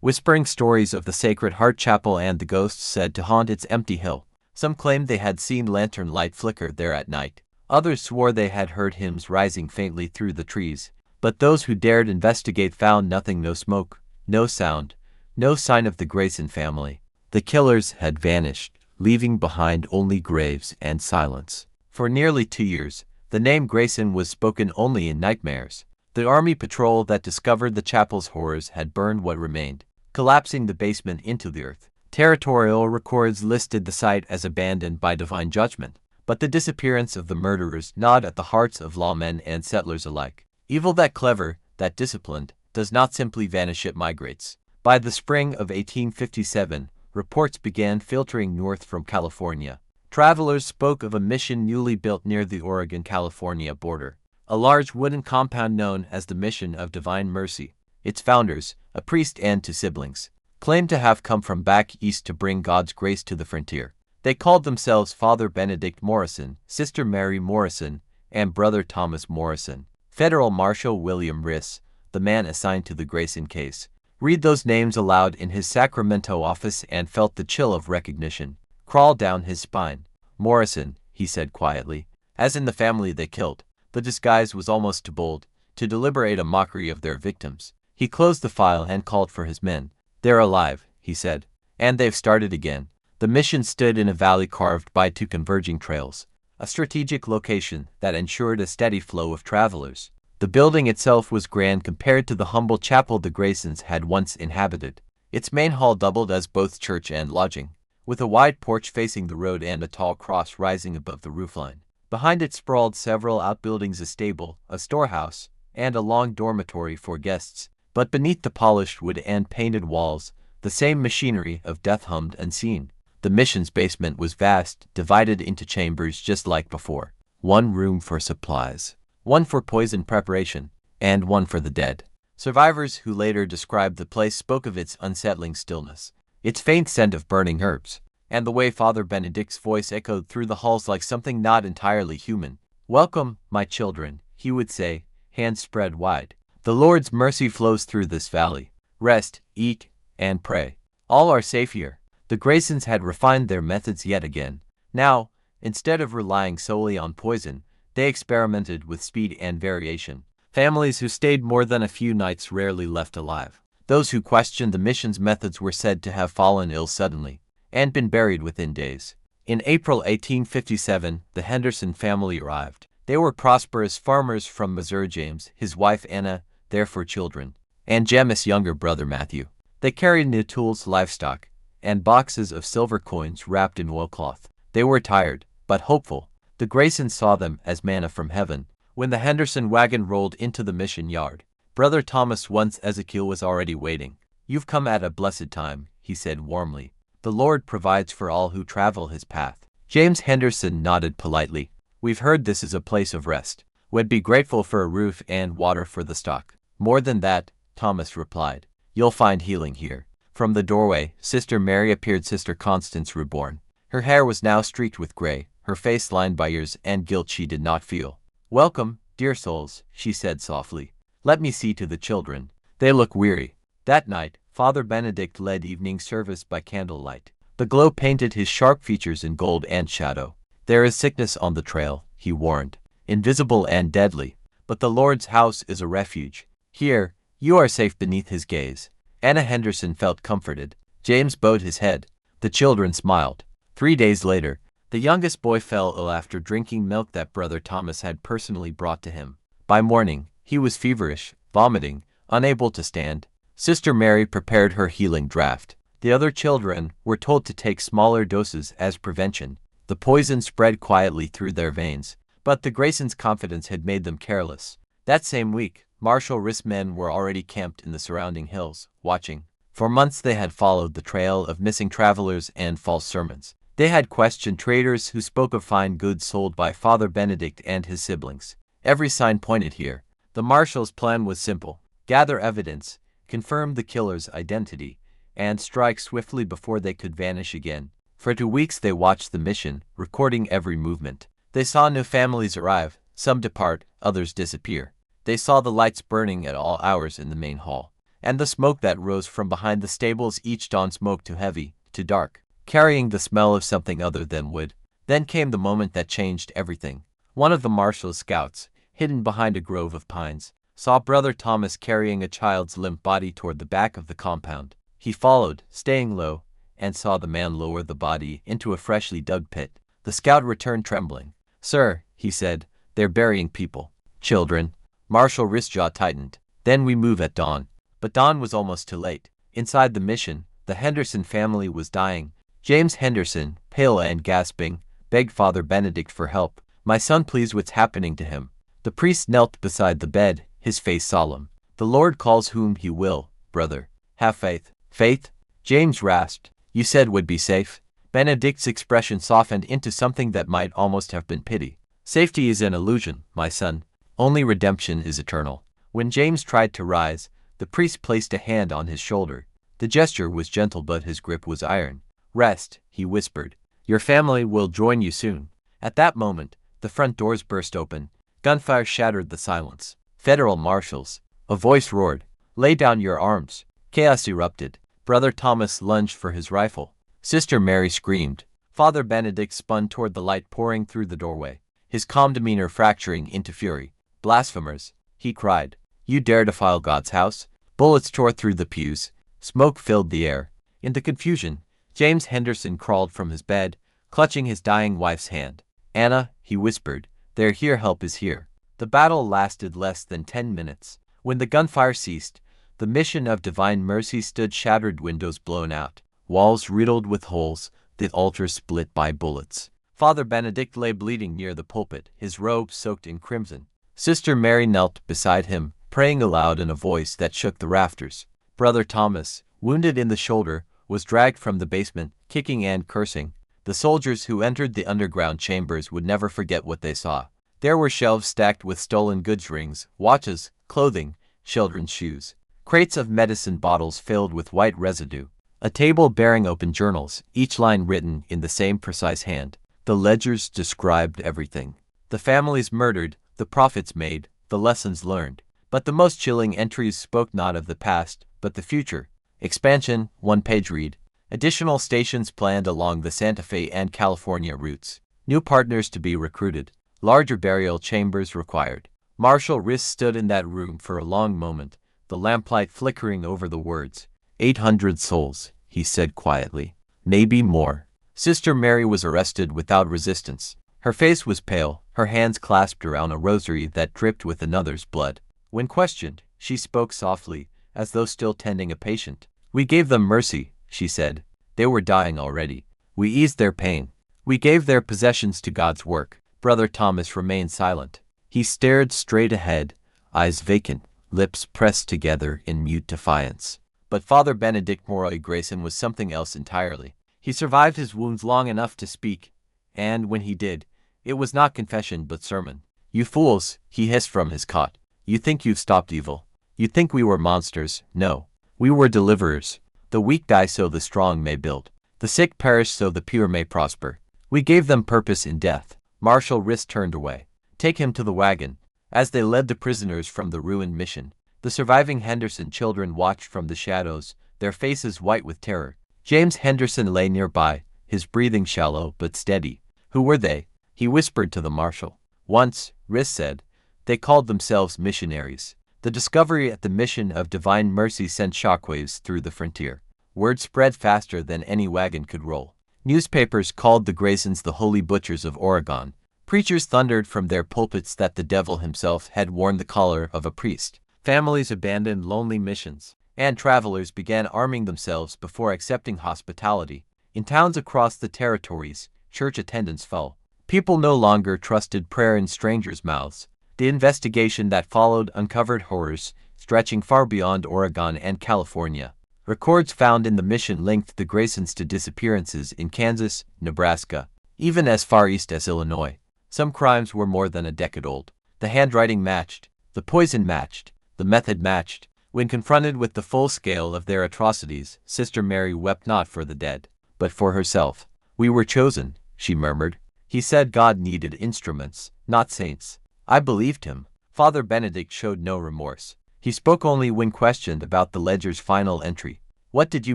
S2: whispering stories of the Sacred Heart Chapel and the ghosts said to haunt its empty hill. Some claimed they had seen lantern light flicker there at night. Others swore they had heard hymns rising faintly through the trees. But those who dared investigate found nothing, no smoke, no sound, no sign of the Grayson family. The killers had vanished, leaving behind only graves and silence. For nearly 2 years, the name Grayson was spoken only in nightmares. The army patrol that discovered the chapel's horrors had burned what remained, collapsing the basement into the earth. Territorial records listed the site as abandoned by divine judgment, but the disappearance of the murderers gnawed at the hearts of lawmen and settlers alike. Evil that clever, that disciplined, does not simply vanish, it migrates. By the spring of 1857, reports began filtering north from California. Travelers spoke of a mission newly built near the Oregon-California border, a large wooden compound known as the Mission of Divine Mercy. Its founders, a priest and 2 siblings, claimed to have come from back east to bring God's grace to the frontier. They called themselves Father Benedict Morrison, Sister Mary Morrison, and Brother Thomas Morrison. Federal Marshal William Riss, the man assigned to the Grayson case, read those names aloud in his Sacramento office and felt the chill of recognition crawl down his spine. Morrison, he said quietly, as in the family they killed. The disguise was almost too bold to deliberate a mockery of their victims. He closed the file and called for his men. They're alive, he said, and they've started again. The mission stood in a valley carved by 2 converging trails, a strategic location that ensured a steady flow of travelers. The building itself was grand compared to the humble chapel the Graysons had once inhabited. Its main hall doubled as both church and lodging, with a wide porch facing the road and a tall cross rising above the roofline. Behind it sprawled several outbuildings, a stable, a storehouse, and a long dormitory for guests. But beneath the polished wood and painted walls, the same machinery of death hummed unseen. The mission's basement was vast, divided into chambers just like before. 1 room for supplies, 1 for poison preparation, and 1 for the dead. Survivors who later described the place spoke of its unsettling stillness, its faint scent of burning herbs, and the way Father Benedict's voice echoed through the halls like something not entirely human. "Welcome, my children," he would say, hands spread wide. "The Lord's mercy flows through this valley. Rest, eat, and pray. All are safe here." The Graysons had refined their methods yet again. Now, instead of relying solely on poison, they experimented with speed and variation. Families who stayed more than a few nights rarely left alive. Those who questioned the mission's methods were said to have fallen ill suddenly and been buried within days. In April 1857, the Henderson family arrived. They were prosperous farmers from Missouri. James, his wife Anna, their 4 children, and Jem's younger brother Matthew. They carried new tools, livestock, and boxes of silver coins wrapped in oilcloth. They were tired, but hopeful. The Graysons saw them as manna from heaven. When the Henderson wagon rolled into the mission yard, Brother Thomas, once Ezekiel, was already waiting. "You've come at a blessed time," he said warmly. "The Lord provides for all who travel his path." James Henderson nodded politely. "We've heard this is a place of rest. We'd be grateful for a roof and water for the stock." "More than that," Thomas replied. "You'll find healing here." From the doorway, Sister Mary appeared, Sister Constance reborn. Her hair was now streaked with gray, her face lined by years and guilt she did not feel. "Welcome, dear souls," she said softly. "Let me see to the children. They look weary." That night, Father Benedict led evening service by candlelight. The glow painted his sharp features in gold and shadow. "There is sickness on the trail," he warned, "invisible and deadly, but the Lord's house is a refuge. Here, you are safe beneath his gaze." Anna Henderson felt comforted. James bowed his head. The children smiled. 3 days later, the youngest boy fell ill after drinking milk that Brother Thomas had personally brought to him. By morning, he was feverish, vomiting, unable to stand. Sister Mary prepared her healing draught. The other children were told to take smaller doses as prevention. The poison spread quietly through their veins, but the Graysons' confidence had made them careless. That same week, Marshal Riss men were already camped in the surrounding hills, watching. For months they had followed the trail of missing travelers and false sermons. They had questioned traders who spoke of fine goods sold by Father Benedict and his siblings. Every sign pointed here. The marshal's plan was simple: gather evidence, confirm the killer's identity, and strike swiftly before they could vanish again. For 2 weeks they watched the mission, recording every movement. They saw new families arrive, some depart, others disappear. They saw the lights burning at all hours in the main hall, and the smoke that rose from behind the stables each dawn smoke too heavy, too dark, carrying the smell of something other than wood. Then came the moment that changed everything. One of the marshal's scouts, hidden behind a grove of pines, saw Brother Thomas carrying a child's limp body toward the back of the compound. He followed, staying low, and saw the man lower the body into a freshly dug pit. The scout returned trembling. "Sir," he said, "they're burying people. Children." Marshal Riss' jaw tightened. "Then we move at dawn." But dawn was almost too late. Inside the mission, the Henderson family was dying. James Henderson, pale and gasping, begged Father Benedict for help. "My son, please, what's happening to him?" The priest knelt beside the bed, his face solemn. "The Lord calls whom he will, brother. Have faith." "Faith?" James rasped. "You said would be safe." Benedict's expression softened into something that might almost have been pity. "Safety is an illusion, my son. Only redemption is eternal." When James tried to rise, the priest placed a hand on his shoulder. The gesture was gentle, but his grip was iron. "Rest," he whispered. "Your family will join you soon." At that moment, the front doors burst open. Gunfire shattered the silence. "Federal marshals!" A voice roared. "Lay down your arms." Chaos erupted. Brother Thomas lunged for his rifle. Sister Mary screamed. Father Benedict spun toward the light pouring through the doorway, his calm demeanor fracturing into fury. "Blasphemers!" he cried. "You dare defile God's house?" Bullets tore through the pews. Smoke filled the air. In the confusion, James Henderson crawled from his bed, clutching his dying wife's hand. "Anna," he whispered, "they're here, help is here." The battle lasted less than 10 minutes. When the gunfire ceased, the mission of Divine Mercy stood, shattered windows blown out, walls riddled with holes, the altar split by bullets. Father Benedict lay bleeding near the pulpit, his robe soaked in crimson. Sister Mary knelt beside him, praying aloud in a voice that shook the rafters. Brother Thomas, wounded in the shoulder, was dragged from the basement, kicking and cursing. The soldiers who entered the underground chambers would never forget what they saw. There were shelves stacked with stolen goods, rings, watches, clothing, children's shoes. Crates of medicine bottles filled with white residue. A table bearing open journals, each line written in the same precise hand. The ledgers described everything. The families murdered, the profits made, the lessons learned. But the most chilling entries spoke not of the past, but the future. Expansion, one-page read. Additional stations planned along the Santa Fe and California routes. New partners to be recruited. Larger burial chambers required. Marshal Riss stood in that room for a long moment, the lamplight flickering over the words. 800 souls, he said quietly. Maybe more. Sister Mary was arrested without resistance. Her face was pale, her hands clasped around a rosary that dripped with another's blood. When questioned, she spoke softly, as though still tending a patient. "We gave them mercy," she said. "They were dying already. We eased their pain. We gave their possessions to God's work." Brother Thomas remained silent. He stared straight ahead, eyes vacant, lips pressed together in mute defiance. But Father Benedict Moroy Grayson was something else entirely. He survived his wounds long enough to speak, and when he did, it was not confession but sermon. "You fools," he hissed from his cot. "You think you've stopped evil. You think we were monsters. No. We were deliverers. The weak die so the strong may build. The sick perish so the pure may prosper. We gave them purpose in death." Marshal Riss turned away. "Take him to the wagon." As they led the prisoners from the ruined mission, the surviving Henderson children watched from the shadows, their faces white with terror. James Henderson lay nearby, his breathing shallow but steady. "Who were they?" he whispered to the marshal. "Once," Riss said, "they called themselves missionaries." The discovery at the mission of Divine Mercy sent shockwaves through the frontier. Word spread faster than any wagon could roll. Newspapers called the Graysons the holy butchers of Oregon. Preachers thundered from their pulpits that the devil himself had worn the collar of a priest. Families abandoned lonely missions, and travelers began arming themselves before accepting hospitality. In towns across the territories, church attendance fell. People no longer trusted prayer in strangers' mouths. The investigation that followed uncovered horrors stretching far beyond Oregon and California. Records found in the mission linked the Graysons to disappearances in Kansas, Nebraska, even as far east as Illinois. Some crimes were more than a decade old. The handwriting matched, the poison matched, the method matched. When confronted with the full scale of their atrocities, Sister Mary wept not for the dead, but for herself. "We were chosen," she murmured. "He said God needed instruments, not saints." I believed him. Father Benedict showed no remorse. He spoke only when questioned about the ledger's final entry. "What did you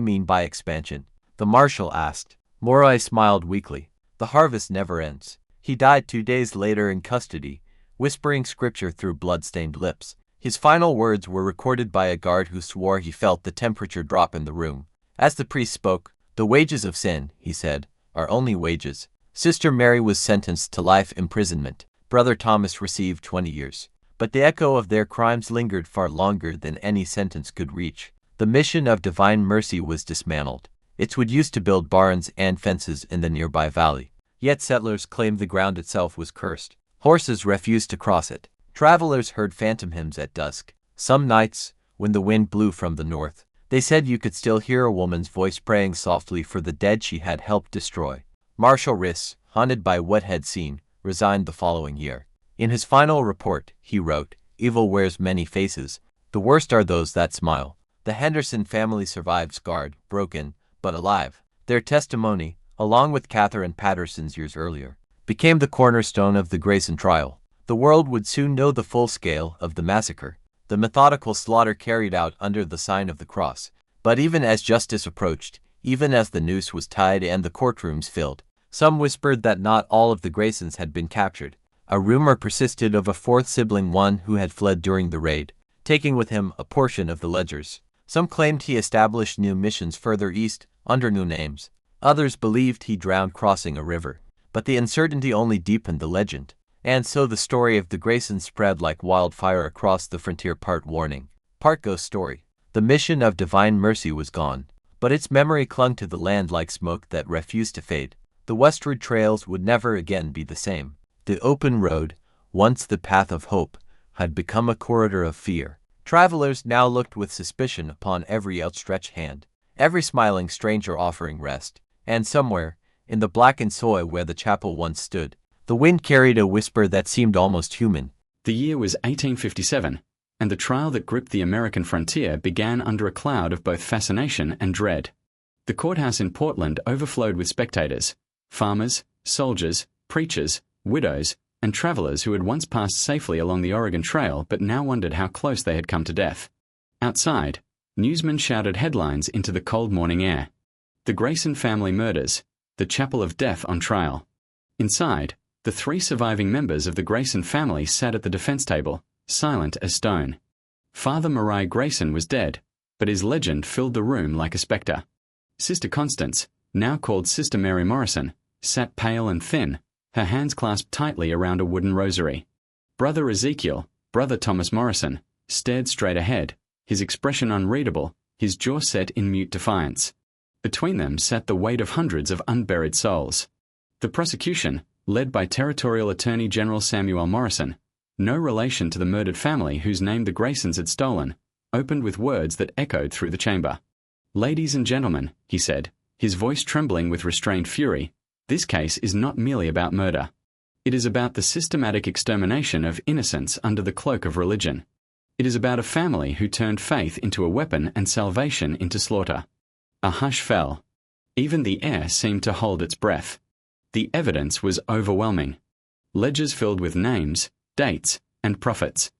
S2: mean by expansion?" the marshal asked. Morai smiled weakly. "The harvest never ends." He died 2 days later in custody, whispering scripture through blood-stained lips. His final words were recorded by a guard who swore he felt the temperature drop in the room. As the priest spoke, "The wages of sin," he said, "are only wages." Sister Mary was sentenced to life imprisonment. Brother Thomas received 20 years. But the echo of their crimes lingered far longer than any sentence could reach. The mission of Divine Mercy was dismantled. It would use to build barns and fences in the nearby valley. Yet settlers claimed the ground itself was cursed. Horses refused to cross it. Travelers heard phantom hymns at dusk. Some nights, when the wind blew from the north, they said you could still hear a woman's voice praying softly for the dead she had helped destroy. Marshal Riss, haunted by what had seen, resigned the following year. In his final report, he wrote, "Evil wears many faces. The worst are those that smile." The Henderson family survived scarred, broken, but alive. Their testimony, along with Catherine Patterson's years earlier, became the cornerstone of the Grayson trial. The world would soon know the full scale of the massacre, the methodical slaughter carried out under the sign of the cross. But even as justice approached, even as the noose was tied and the courtrooms filled, some whispered that not all of the Graysons had been captured. A rumor persisted of a fourth sibling, one who had fled during the raid, taking with him a portion of the ledgers. Some claimed he established new missions further east, under new names. Others believed he drowned crossing a river. But the uncertainty only deepened the legend. And so the story of the Graysons spread like wildfire across the frontier. Part warning, part ghost story. The mission of Divine Mercy was gone, but its memory clung to the land like smoke that refused to fade. The westward trails would never again be the same. The open road, once the path of hope, had become a corridor of fear. Travelers now looked with suspicion upon every outstretched hand, every smiling stranger offering rest. And somewhere, in the blackened soil where the chapel once stood, the wind carried a whisper that seemed almost human.
S1: The year was 1857, and the trial that gripped the American frontier began under a cloud of both fascination and dread. The courthouse in Portland overflowed with spectators, farmers, soldiers, preachers, widows, and travelers who had once passed safely along the Oregon Trail but now wondered how close they had come to death. Outside, newsmen shouted headlines into the cold morning air. The Grayson family murders, the chapel of death on trial. Inside, the 3 surviving members of the Grayson family sat at the defense table, silent as stone. Father Morai Grayson was dead, but his legend filled the room like a spectre. Sister Constance, now called Sister Mary Morrison, sat pale and thin, her hands clasped tightly around a wooden rosary. Brother Ezekiel, Brother Thomas Morrison, stared straight ahead, his expression unreadable, his jaw set in mute defiance. Between them sat the weight of hundreds of unburied souls. The prosecution, led by Territorial Attorney General Samuel Morrison, no relation to the murdered family whose name the Graysons had stolen, opened with words that echoed through the chamber. "Ladies and gentlemen," he said, his voice trembling with restrained fury, "this case is not merely about murder. It is about the systematic extermination of innocents under the cloak of religion. It is about a family who turned faith into a weapon and salvation into slaughter." A hush fell. Even the air seemed to hold its breath. The evidence was overwhelming. Ledgers filled with names, dates, and prophets.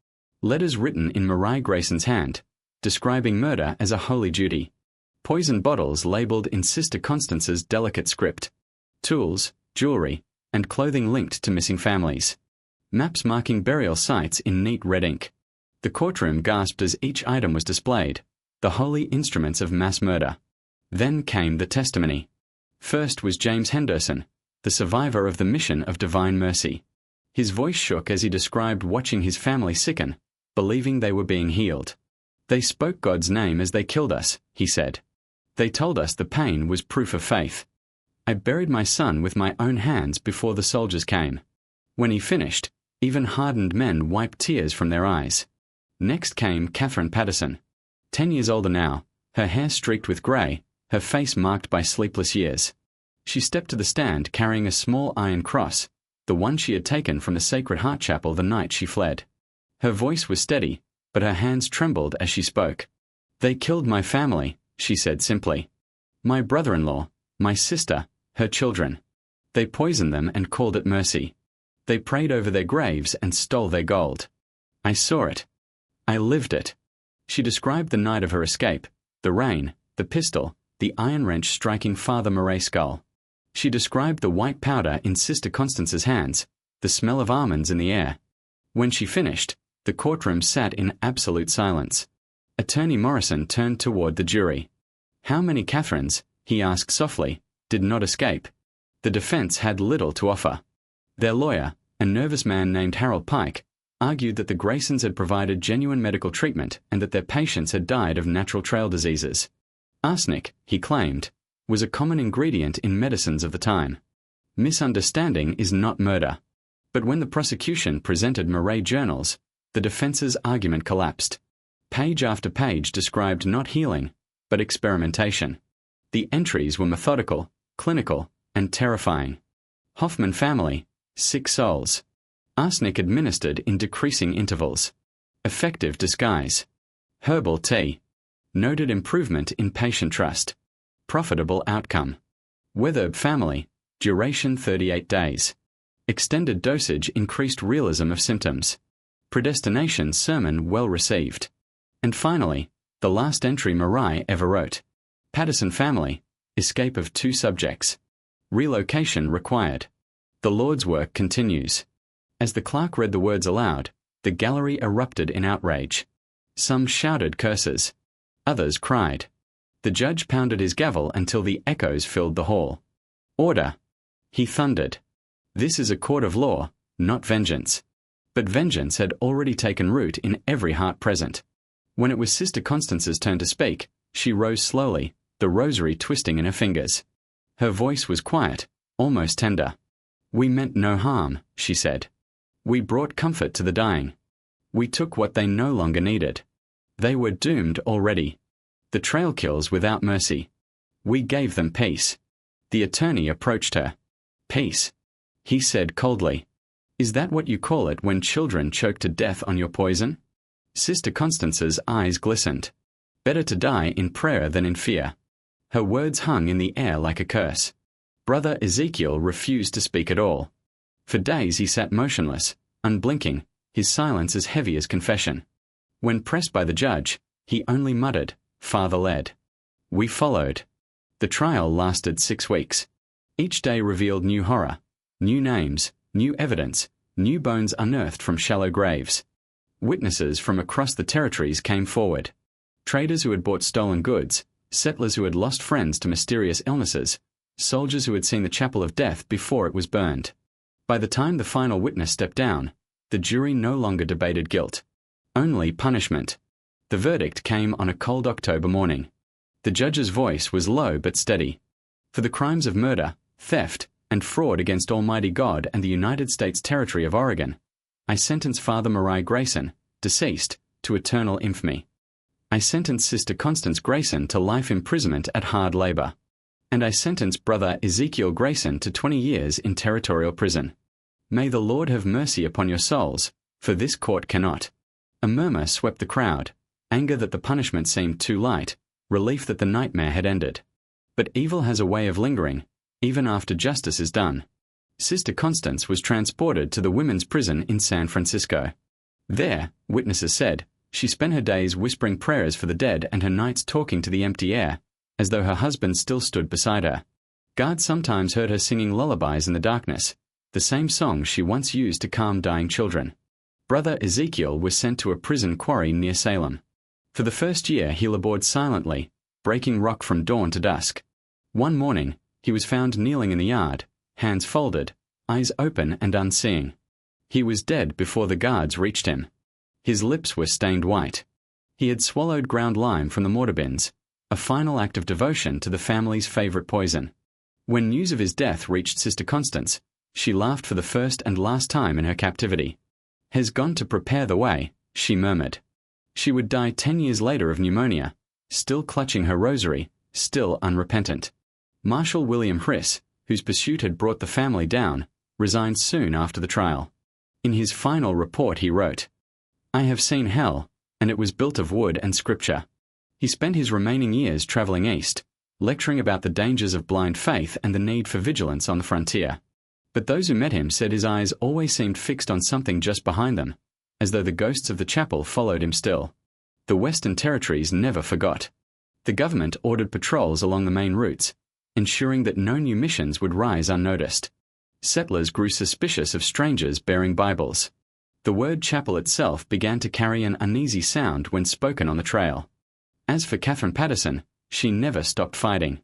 S1: Letters written in Morai Grayson's hand, describing murder as a holy duty. Poison bottles labelled in Sister Constance's delicate script. Tools, jewelry, and clothing linked to missing families. Maps marking burial sites in neat red ink. The courtroom gasped as each item was displayed, the holy instruments of mass murder. Then came the testimony. First was James Henderson, the survivor of the mission of Divine Mercy. His voice shook as he described watching his family sicken, believing they were being healed. They spoke God's name as they killed us, he said. They told us the pain was proof of faith. I buried my son with my own hands before the soldiers came. When he finished, even hardened men wiped tears from their eyes. Next came Catherine Patterson. 10 years older now, her hair streaked with grey, her face marked by sleepless years. She stepped to the stand carrying a small iron cross, the one she had taken from the Sacred Heart Chapel the night she fled. Her voice was steady, but her hands trembled as she spoke. They killed my family, she said simply. My brother-in-law, my sister, her children. They poisoned them and called it mercy. They prayed over their graves and stole their gold. I saw it. I lived it. She described the night of her escape, the rain, the pistol, the iron wrench striking Father Murray's skull. She described the white powder in Sister Constance's hands, the smell of almonds in the air. When she finished, the courtroom sat in absolute silence. Attorney Morrison turned toward the jury. How many Catherines, he asked softly, did not escape? The defense had little to offer. Their lawyer, a nervous man named Harold Pike, argued that the Graysons had provided genuine medical treatment and that their patients had died of natural trail diseases. Arsenic, he claimed, was a common ingredient in medicines of the time. Misunderstanding is not murder. But when the prosecution presented Murray journals, the defense's argument collapsed. Page after page described not healing, but experimentation. The entries were methodical, clinical, and terrifying. Hoffman family, 6 souls. Arsenic administered in decreasing intervals. Effective disguise. Herbal tea. Noted improvement in patient trust. Profitable outcome. Weatherb family, duration 38 days. Extended dosage increased realism of symptoms. Predestination sermon well received. And finally, the last entry Murray ever wrote. Patterson family, escape of 2 subjects. Relocation required. The Lord's work continues. As the clerk read the words aloud, the gallery erupted in outrage. Some shouted curses. Others cried. The judge pounded his gavel until the echoes filled the hall. Order! He thundered. This is a court of law, not vengeance. But vengeance had already taken root in every heart present. When it was Sister Constance's turn to speak, she rose slowly, the rosary twisting in her fingers. Her voice was quiet, almost tender. We meant no harm, she said. We brought comfort to the dying. We took what they no longer needed. They were doomed already. The trail kills without mercy. We gave them peace. The attorney approached her. Peace, he said coldly. Is that what you call it when children choke to death on your poison? Sister Constance's eyes glistened. Better to die in prayer than in fear. Her words hung in the air like a curse. Brother Ezekiel refused to speak at all. For days he sat motionless, unblinking, his silence as heavy as confession. When pressed by the judge, he only muttered, Father-led. We followed. The trial lasted 6 weeks. Each day revealed new horror, new names, new evidence, new bones unearthed from shallow graves. Witnesses from across the territories came forward. Traders who had bought stolen goods, settlers who had lost friends to mysterious illnesses, soldiers who had seen the chapel of death before it was burned. By the time the final witness stepped down, the jury no longer debated guilt. Only punishment. The verdict came on a cold October morning. The judge's voice was low but steady. For the crimes of murder, theft, and fraud against Almighty God and the United States territory of Oregon, I sentence Father Murray Grayson, deceased, to eternal infamy. I sentence Sister Constance Grayson to life imprisonment at hard labor. And I sentence Brother Ezekiel Grayson to 20 years in territorial prison. May the Lord have mercy upon your souls, for this court cannot. A murmur swept the crowd, anger that the punishment seemed too light, relief that the nightmare had ended. But evil has a way of lingering, even after justice is done. Sister Constance was transported to the women's prison in San Francisco. There, witnesses said, she spent her days whispering prayers for the dead and her nights talking to the empty air, as though her husband still stood beside her. Guards sometimes heard her singing lullabies in the darkness, the same songs she once used to calm dying children. Brother Ezekiel was sent to a prison quarry near Salem. For the first year he labored silently, breaking rock from dawn to dusk. One morning, he was found kneeling in the yard, hands folded, eyes open and unseeing. He was dead before the guards reached him. His lips were stained white. He had swallowed ground lime from the mortar bins, a final act of devotion to the family's favorite poison. When news of his death reached Sister Constance, she laughed for the first and last time in her captivity. "Has gone to prepare the way," she murmured. She would die 10 years later of pneumonia, still clutching her rosary, still unrepentant. Marshal William Hriss, whose pursuit had brought the family down, resigned soon after the trial. In his final report he wrote, "I have seen hell, and it was built of wood and scripture." He spent his remaining years traveling east, lecturing about the dangers of blind faith and the need for vigilance on the frontier. But those who met him said his eyes always seemed fixed on something just behind them, as though the ghosts of the chapel followed him still. The Western Territories never forgot. The government ordered patrols along the main routes, ensuring that no new missions would rise unnoticed. Settlers grew suspicious of strangers bearing Bibles. The word chapel itself began to carry an uneasy sound when spoken on the trail. As for Catherine Patterson, she never stopped fighting.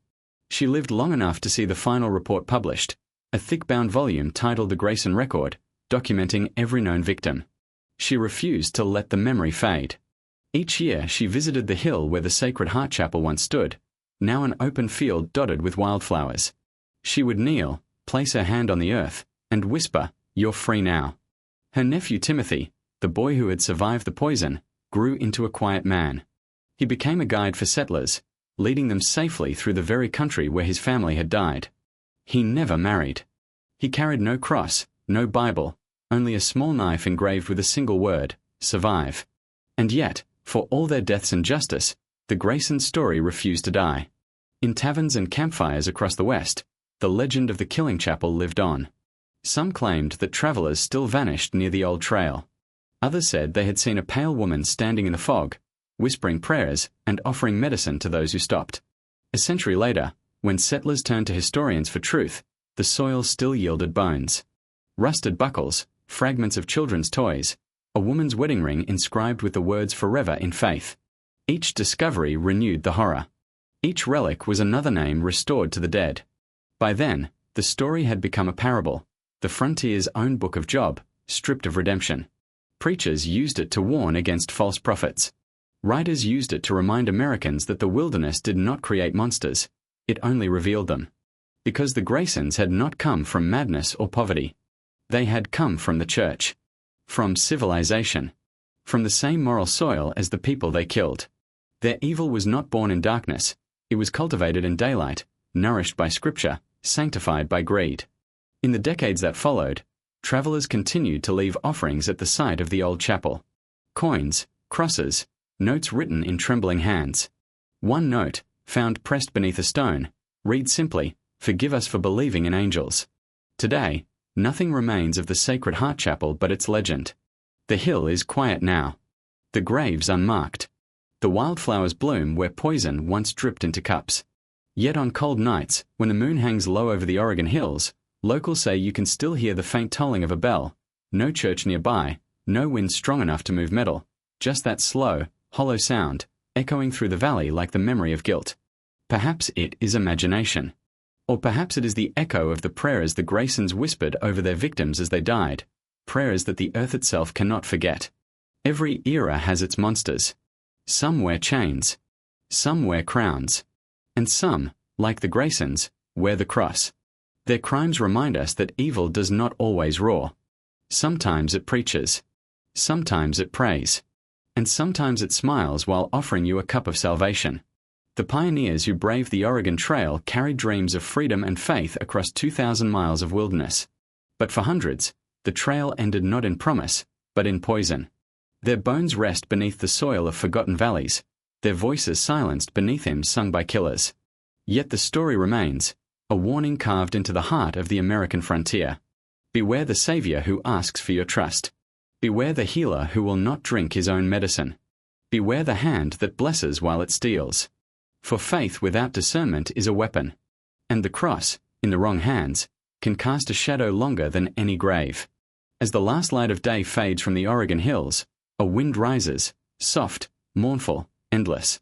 S1: She lived long enough to see the final report published, a thick-bound volume titled The Grayson Record, documenting every known victim. She refused to let the memory fade. Each year she visited the hill where the Sacred Heart Chapel once stood, now an open field dotted with wildflowers. She would kneel, place her hand on the earth, and whisper, "You're free now." Her nephew Timothy, the boy who had survived the poison, grew into a quiet man. He became a guide for settlers, leading them safely through the very country where his family had died. He never married. He carried no cross, no Bible, only a small knife engraved with a single word, "Survive." And yet, for all their deaths and justice, the Grayson story refused to die. In taverns and campfires across the West, the legend of the Killing Chapel lived on. Some claimed that travelers still vanished near the old trail. Others said they had seen a pale woman standing in the fog, whispering prayers and offering medicine to those who stopped. A century later, when settlers turned to historians for truth, the soil still yielded bones. Rusted buckles, fragments of children's toys, a woman's wedding ring inscribed with the words "forever" in faith. Each discovery renewed the horror. Each relic was another name restored to the dead. By then, the story had become a parable, the frontier's own book of Job, stripped of redemption. Preachers used it to warn against false prophets. Writers used it to remind Americans that the wilderness did not create monsters, it only revealed them. Because the Graysons had not come from madness or poverty. They had come from the church. From civilization. From the same moral soil as the people they killed. Their evil was not born in darkness, it was cultivated in daylight, nourished by scripture, sanctified by greed. In the decades that followed, travelers continued to leave offerings at the site of the old chapel. Coins, crosses, notes written in trembling hands. One note, found pressed beneath a stone, reads simply, "Forgive us for believing in angels." Today, nothing remains of the Sacred Heart Chapel but its legend. The hill is quiet now. The graves unmarked. The wildflowers bloom where poison once dripped into cups. Yet on cold nights, when the moon hangs low over the Oregon hills, locals say you can still hear the faint tolling of a bell. No church nearby, no wind strong enough to move metal, just that slow, hollow sound, echoing through the valley like the memory of guilt. Perhaps it is imagination. Or perhaps it is the echo of the prayers the Graysons whispered over their victims as they died, prayers that the earth itself cannot forget. Every era has its monsters. Some wear chains. Some wear crowns. And some, like the Graysons, wear the cross. Their crimes remind us that evil does not always roar. Sometimes it preaches. Sometimes it prays. And sometimes it smiles while offering you a cup of salvation. The pioneers who braved the Oregon Trail carried dreams of freedom and faith across 2,000 miles of wilderness. But for hundreds, the trail ended not in promise, but in poison. Their bones rest beneath the soil of forgotten valleys, their voices silenced beneath hymns sung by killers. Yet the story remains, a warning carved into the heart of the American frontier. Beware the Savior who asks for your trust. Beware the healer who will not drink his own medicine. Beware the hand that blesses while it steals. For faith without discernment is a weapon, and the cross, in the wrong hands, can cast a shadow longer than any grave. As the last light of day fades from the Oregon hills, a wind rises, soft, mournful, endless.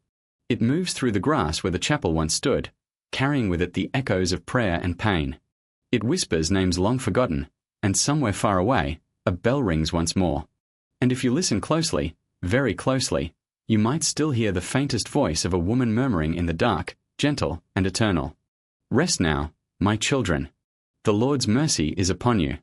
S1: It moves through the grass where the chapel once stood, carrying with it the echoes of prayer and pain. It whispers names long forgotten, and somewhere far away, a bell rings once more. And if you listen closely, very closely, You might still hear the faintest voice of a woman murmuring in the dark, gentle and eternal, "Rest now, my children. The Lord's mercy is upon you."